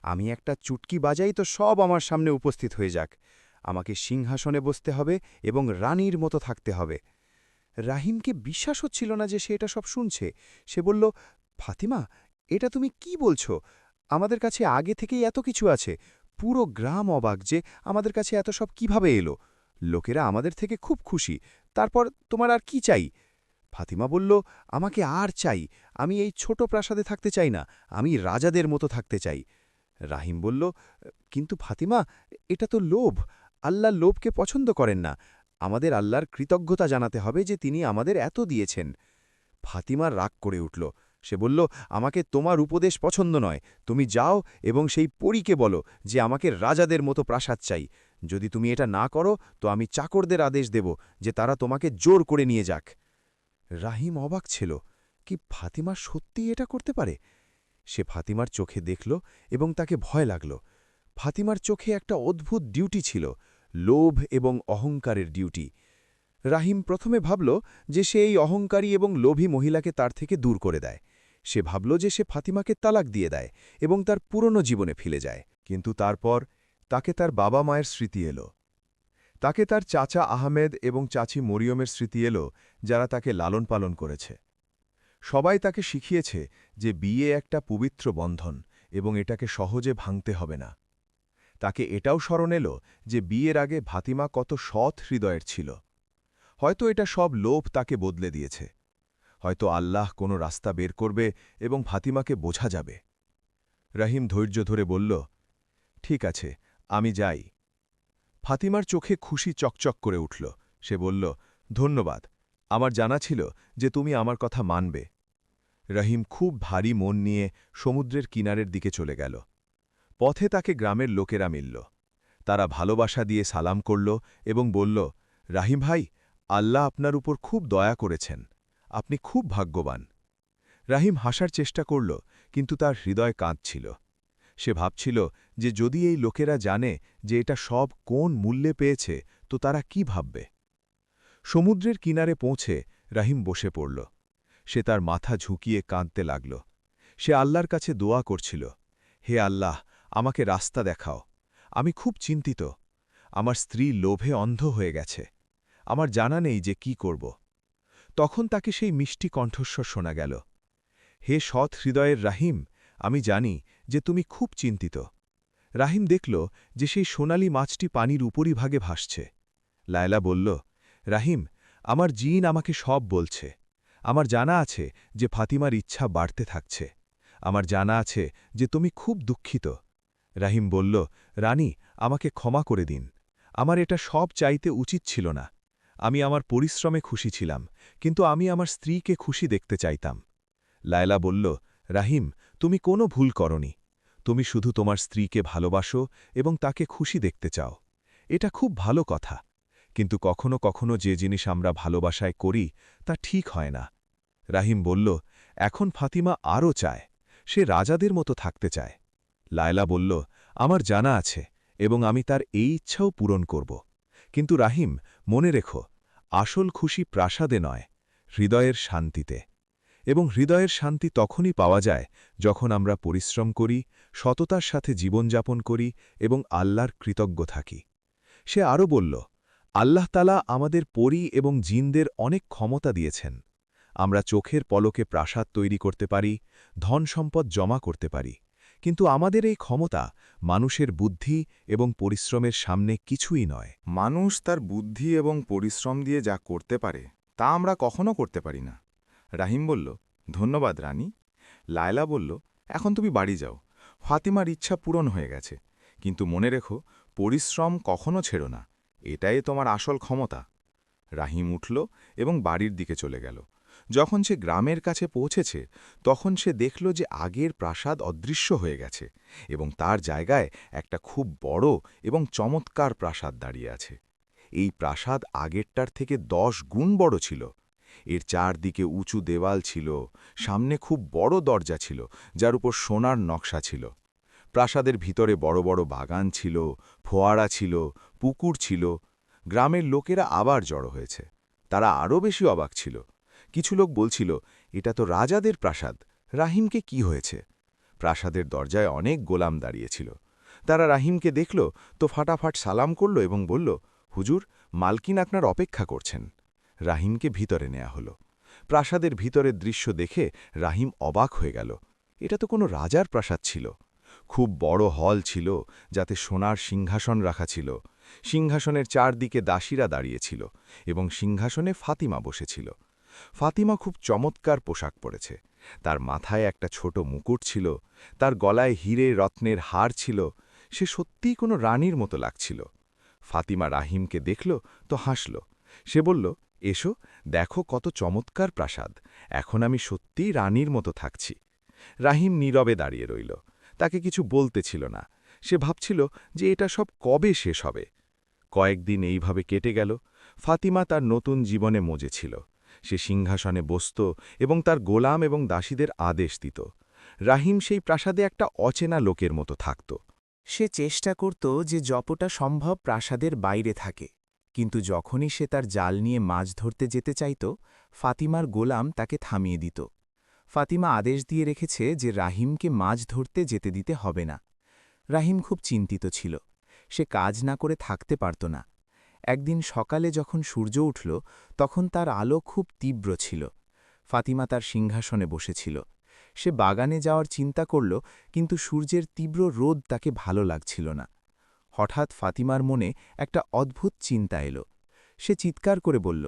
আমি একটা চুটকি বাজাই তো সব আমার সামনে উপস্থিত হয়ে যাক। আমাকে সিংহাসনে বসতে হবে এবং রানীর মতো থাকতে হবে। রাহিমকে বিশ্বাস হচ্ছিল না যে সে এটা সব শুনছে। সে বলল, ফাতিমা, এটা তুমি কি বলছো? আমাদের কাছে আগে থেকেই এত কিছু আছে। পুরো গ্রাম অবাক যে আমাদের কাছে এত সব কিভাবে এলো। লোকেরা আমাদের থেকে খুব খুশি। তারপর তোমার আর কি চাই? ফাতিমা বলল, আমাকে আর চাই। আমি এই ছোট প্রাসাদে থাকতে চাই না। আমি রাজাদের মতো থাকতে চাই। রাহিম বলল, কিন্তু ফাতিমা, এটা তো লোভ। আল্লাহ লোভকে পছন্দ করেন না। আমাদের আল্লাহর কৃতজ্ঞতা জানাতে হবে যে তিনি আমাদের এত দিয়েছেন। ফাতিমার রাগ করে উঠল। সে বলল, আমাকে তোমার উপদেশ পছন্দ নয়। তুমি যাও এবং সেই পরীকে বলো যে আমাকে রাজাদের মতো প্রাসাদ চাই। যদি তুমি এটা না করো তো আমি চাকরদের আদেশ দেব যে তারা তোমাকে জোর করে নিয়ে যাক। রাহিম অবাক ছিল, কি ফাতিমা সত্যিই এটা করতে পারে? সে ফাতিমার চোখে দেখল এবং তাকে ভয় লাগল। ফাতিমার চোখে একটা অদ্ভুত ডিউটি ছিল, লোভ এবং অহংকারের ডিউটি। রাহিম প্রথমে ভাবল যে সে এই অহংকারী এবং লোভী মহিলাকে তার থেকে দূর করে দেয়। সে ভাবল যে সে ফাতিমাকে তালাক দিয়ে দেয় এবং তার পুরনো জীবনে ফিরে যায়। কিন্তু তারপর তাকে তার বাবা মায়ের স্মৃতি এলো। তাকে তার চাচা আহমেদ এবং চাচি মরিয়মের স্মৃতি এলো, যারা তাকে লালন পালন করেছে। সবাই তাকে শিখিয়েছে যে বিয়ে একটা পবিত্র বন্ধন এবং এটাকে সহজে ভাঙতে হবে না। তাকে এটাও স্মরণ এলো যে বিয়ের আগে ফাতিমা কত সৎ হৃদয়ের ছিল। হয়তো এটা সব লোভ তাকে বদলে দিয়েছে। হয়তো আল্লাহ কোনো রাস্তা বের করবে এবং ফাতিমাকে বোঝা যাবে। রহিম ধৈর্য ধরে বলল, ঠিক আছে, আমি যাই। ফাতিমার চোখে খুশি চকচক করে উঠল। সে বলল, ধন্যবাদ, আমার জানা ছিল যে তুমি আমার কথা মানবে। রহিম খুব ভারী মন নিয়ে সমুদ্রের কিনারের দিকে চলে গেল। পথে তাকে গ্রামের লোকেরা মিলল। তারা ভালোবাসা দিয়ে সালাম করল এবং বলল, রাহিম ভাই, আল্লাহ আপনার উপর খুব দয়া করেছেন। আপনি খুব ভাগ্যবান। রাহিম হাসার চেষ্টা করল, কিন্তু তার হৃদয় কাঁদছিল। সে ভাবছিল যে যদি এই লোকেরা জানে যে এটা সব কোন মূল্যে পেয়েছে তো তারা কি ভাববে। সমুদ্রের কিনারে পৌঁছে রাহিম বসে পড়ল। সে তার মাথা ঝুঁকিয়ে কাঁদতে লাগল। সে আল্লাহর কাছে দোয়া করছিল, হে আল্লাহ, আমাকে রাস্তা দেখাও। আমি খুব চিন্তিত। আমার স্ত্রী লোভে অন্ধ হয়ে গেছে। আমার জানা নেই যে কি করব। তখন তাকে সেই মিষ্টি কণ্ঠস্বর শোনা গেল, হে সৎ হৃদয়ের রাহিম, আমি জানি যে তুমি খুব চিন্তিত। রাহিম দেখল যে সেই সোনালি মাছটি পানির উপরিভাগে ভাসছে। লায়লা বলল, রাহিম, আমার জিন আমাকে সব বলছে। আমার জানা আছে যে ফাতিমার ইচ্ছা বাড়তে থাকছে। আমার জানা আছে যে তুমি খুব দুঃখিত। রাহিম বলল, রানী, আমাকে ক্ষমা করে দিন। আমার এটা সব চাইতে উচিত ছিল না। আমি আমার পরিশ্রমে খুশি ছিলাম, কিন্তু আমি আমার স্ত্রীকে খুশি দেখতে চাইতাম। লায়লা বলল, রাহিম, তুমি কোনো ভুল করনি। তুমি শুধু তোমার স্ত্রীকে ভালোবাসো এবং তাকে খুশি দেখতে চাও। এটা খুব ভালো কথা, কিন্তু কখনো কখনো যে জিনিস আমরা ভালোবাসায় করি তা ঠিক হয় না। রাহিম বলল, এখন ফাতিমা আরও চায়। সে রাজাদের মতো থাকতে চায়। লায়লা বলল, আমার জানা আছে এবং আমি তার এই ইচ্ছাও পূরণ করব। কিন্তু রাহিম, মনে রেখো, আসল খুশি প্রাসাদে নয়, হৃদয়ের শান্তিতে। এবং হৃদয়ের শান্তি তখনই পাওয়া যায় যখন আমরা পরিশ্রম করি, সততার সাথে জীবনযাপন করি এবং আল্লাহর কৃতজ্ঞ থাকি। সে আরও বলল, আল্লাহ তাআলা আমাদের পরী এবং জিনদের অনেক ক্ষমতা দিয়েছেন। আমরা চোখের পলকে প্রাসাদ তৈরি করতে পারি, ধন সম্পদ জমা করতে পারি, কিন্তু আমাদের এই ক্ষমতা মানুষের বুদ্ধি এবং পরিশ্রমের সামনে কিছুই নয়। মানুষ তার বুদ্ধি এবং পরিশ্রম দিয়ে যা করতে পারে তা আমরা কখনো করতে পারি না। রাহিম বলল, ধন্যবাদ রানী। লায়লা বলল, এখন তুমি বাড়ি যাও। ফাতিমার ইচ্ছা পূরণ হয়ে গেছে, কিন্তু মনে রেখো, পরিশ্রম কখনো ছেড়ো না। এটাই তোমার আসল ক্ষমতা। রাহিম উঠল এবং বাড়ির দিকে চলে গেল। যখন সে গ্রামের কাছে পৌঁছেছে তখন সে দেখল যে আগের প্রাসাদ অদৃশ্য হয়ে গেছে এবং তার জায়গায় একটা খুব বড় এবং চমৎকার প্রাসাদ দাঁড়িয়ে আছে। এই প্রাসাদ আগেরটার থেকে 10 গুণ বড় ছিল। এর চারদিকে উঁচু দেওয়াল ছিল, সামনে খুব বড় দরজা ছিল যার উপর সোনার নকশা ছিল। প্রাসাদের ভিতরে বড় বড় বাগান ছিল, ফোয়ারা ছিল, পুকুর ছিল। গ্রামের লোকেরা আবার জড়ো হয়েছে। তারা আরও বেশি অবাক ছিল। কিছু লোক বলছিল, এটা তো রাজাদের প্রাসাদ, রাহিমকে কি হয়েছে? প্রাসাদের দরজায় অনেক গোলাম দাঁড়িয়েছিল। তারা রাহিমকে দেখল তো ফাটাফাট সালাম করল এবং বলল, হুজুর, মালকিন আপনার অপেক্ষা করছেন। রাহিমকে ভিতরে নেয়া হলো। প্রাসাদের ভিতরের দৃশ্য দেখে রাহিম অবাক হয়ে গেল। এটা তো কোনো রাজার প্রাসাদ ছিল। খুব বড় হল ছিল, যাতে সোনার সিংহাসন রাখা ছিল। সিংহাসনের চারদিকে দাসীরা দাঁড়িয়েছিল এবং সিংহাসনে ফাতিমা বসেছিল। ফাতিমা খুব চমৎকার পোশাক পরেছে। তার মাথায় একটা ছোট মুকুট ছিল, তার গলায় হিরে রত্নের হার ছিল। সে সত্যিই কোনো রানীর মতো লাগছিল। ফাতিমা রাহিমকে দেখল তো হাসল। সে বলল, এসো, দেখো কত চমৎকার প্রাসাদ। এখন আমি সত্যিই রানীর মতো থাকছি। রাহিম নীরবে দাঁড়িয়ে রইল। তাকে কিছু বলতে ছিল না। সে ভাবছিল যে এটা সব কবে শেষ হবে। কয়েকদিন এইভাবে কেটে গেল। ফাতিমা তার নতুন জীবনে মজেছিল। সে সিংহাসনে বসত এবং তার গোলাম এবং দাসীদের আদেশ দিত। রাহিম সেই প্রাসাদে একটা অচেনা লোকের মতো থাকত। সে চেষ্টা করত যে যতটা সম্ভব প্রাসাদের বাইরে থাকে, কিন্তু যখনই সে তার জাল নিয়ে মাছ ধরতে যেতে চাইত, ফাতিমার গোলাম তাকে থামিয়ে দিত। ফাতিমা আদেশ দিয়ে রেখেছে যে রাহিমকে মাছ ধরতে যেতে দিতে হবে না। রাহিম খুব চিন্তিত ছিল। সে কাজ না করে থাকতে পারত না। একদিন সকালে যখন সূর্য উঠল, তখন তার আলো খুব তীব্র ছিল। ফাতিমা তার সিংহাসনে বসেছিল। সে বাগানে যাওয়ার চিন্তা করল, কিন্তু সূর্যের তীব্র রোদ তাকে ভালো লাগছিল না। হঠাৎ ফাতিমার মনে একটা অদ্ভুত চিন্তা এলো। সে চিৎকার করে বলল,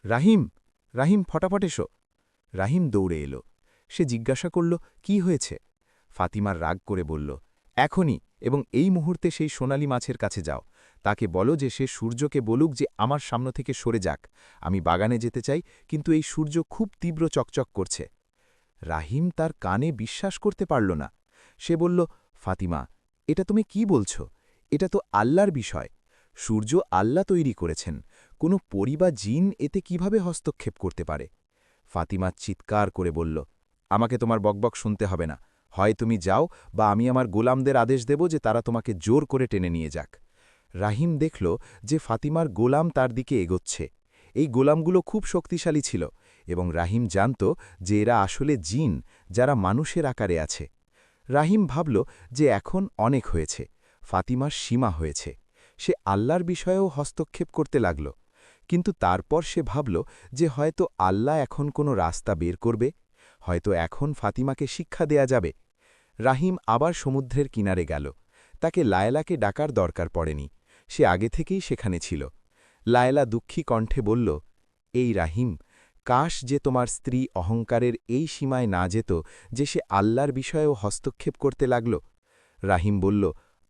রাহিম, রাহিম, ফটাফট এসো। রাহিম দৌড়ে এলো। সে জিজ্ঞাসা করল, কি হয়েছে? ফাতিমার রাগ করে বলল, এখনই এবং এই মুহূর্তে সেই সোনালি মাছের কাছে যাও। তাকে বলো যে সে সূর্যকে বলুক যে আমার সামনে থেকে সরে যাক। আমি বাগানে যেতে চাই, কিন্তু এই সূর্য খুব তীব্র চকচক করছে। রাহিম তার কানে বিশ্বাস করতে পারল না। সে বলল, ফাতিমা, এটা তুমি কি বলছ? এটা তো আল্লাহর বিষয়। সূর্য আল্লাহ তৈরি করেছেন। কোনো পরী বা জিন এতে কিভাবে হস্তক্ষেপ করতে পারে? ফাতিমা চিৎকার করে বলল, আমাকে তোমার বকবক শুনতে হবে না। হয় তুমি যাও, বা আমি আমার গোলামদের আদেশ দেব যে তারা তোমাকে জোর করে টেনে নিয়ে যাক। রাহিম দেখল যে ফাতিমার গোলাম তার দিকে এগোচ্ছে। এই গোলামগুলো খুব শক্তিশালী ছিল এবং রাহিম জানত যে এরা আসলে জিন যারা মানুষের আকারে আছে। রাহিম ভাবল যে এখন অনেক হয়েছে, ফাতিমার সীমা হয়েছে। সে আল্লাহর বিষয়েও হস্তক্ষেপ করতে লাগল, কিন্তু তারপর সে ভাবল যে হয়তো আল্লাহ এখন কোনো রাস্তা বের করবে, হয়তো এখন ফাতিমাকে শিক্ষা দেয়া যাবে। রাহিম আবার সমুদ্রের কিনারে গেল। তাকে লায়লাকে ডাকার দরকার পড়েনি, সে আগে থেকেই সেখানে ছিল। লায়লা দুঃখী কণ্ঠে বলল, এই রাহিম, কাশ যে তোমার স্ত্রী অহংকারের এই সীমায় না যেত যে সে আল্লাহর বিষয়েও হস্তক্ষেপ করতে লাগল। রাহিম বলল,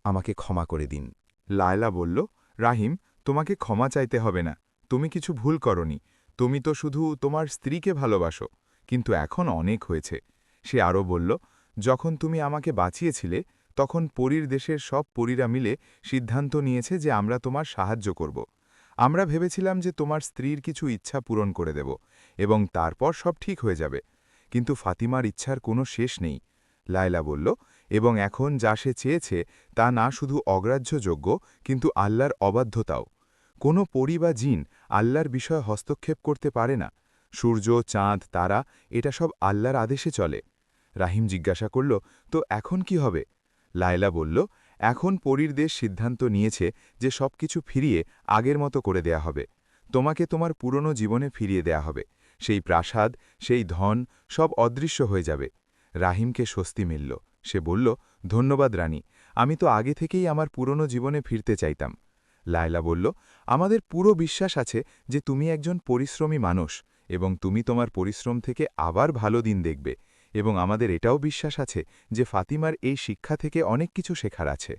আমাকে ক্ষমা করে দিন। লায়লা বলল, রাহিম, তোমাকে ক্ষমা চাইতে হবে না, তুমি কিছু ভুল করনি, তুমি তো শুধু তোমার স্ত্রীকে ভালোবাসো, কিন্তু এখন অনেক হয়েছে। সে আরও বলল, যখন তুমি আমাকে বাঁচিয়েছিলে তখন পরীর দেশের সব পরীরা মিলে সিদ্ধান্ত নিয়েছে যে আমরা তোমার সাহায্য করব। আমরা ভেবেছিলাম যে তোমার স্ত্রীর কিছু ইচ্ছা পূরণ করে দেব এবং তারপর সব ঠিক হয়ে যাবে, কিন্তু ফাতিমার ইচ্ছার কোনো শেষ নেই। লায়লা বলল, এবং এখন যা সে চেয়েছে তা না শুধু অগ্রাহ্যযোগ্য, কিন্তু আল্লাহর অবাধ্যতাও। কোনো পরী বা জিন আল্লাহর বিষয়ে হস্তক্ষেপ করতে পারে না। সূর্য, চাঁদ, তারা, এটা সব আল্লাহর আদেশে চলে। রাহিম জিজ্ঞাসা করল, তো এখন কি হবে? লায়লা বলল, এখন পরীর দেশ সিদ্ধান্ত নিয়েছে যে সবকিছু ফিরিয়ে আগের মতো করে দেয়া হবে। তোমাকে তোমার পুরনো জীবনে ফিরিয়ে দেয়া হবে। সেই প্রাসাদ, সেই ধন, সব অদৃশ্য হয়ে যাবে। রাহিমকে স্বস্তি মিলল। সে বলল, ধন্যবাদ রানী, আমি তো আগে থেকেই আমার পুরনো জীবনে ফিরতে চাইতাম। লায়লা বলল, আমাদের পুরো বিশ্বাস আছে যে তুমি একজন পরিশ্রমী মানুষ এবং তুমি তোমার পরিশ্রম থেকে আবার ভালো দিন দেখবে, এবং আমাদের এটাও বিশ্বাস আছে যে ফাতিমার এই শিক্ষা থেকে অনেক কিছু শেখার আছে।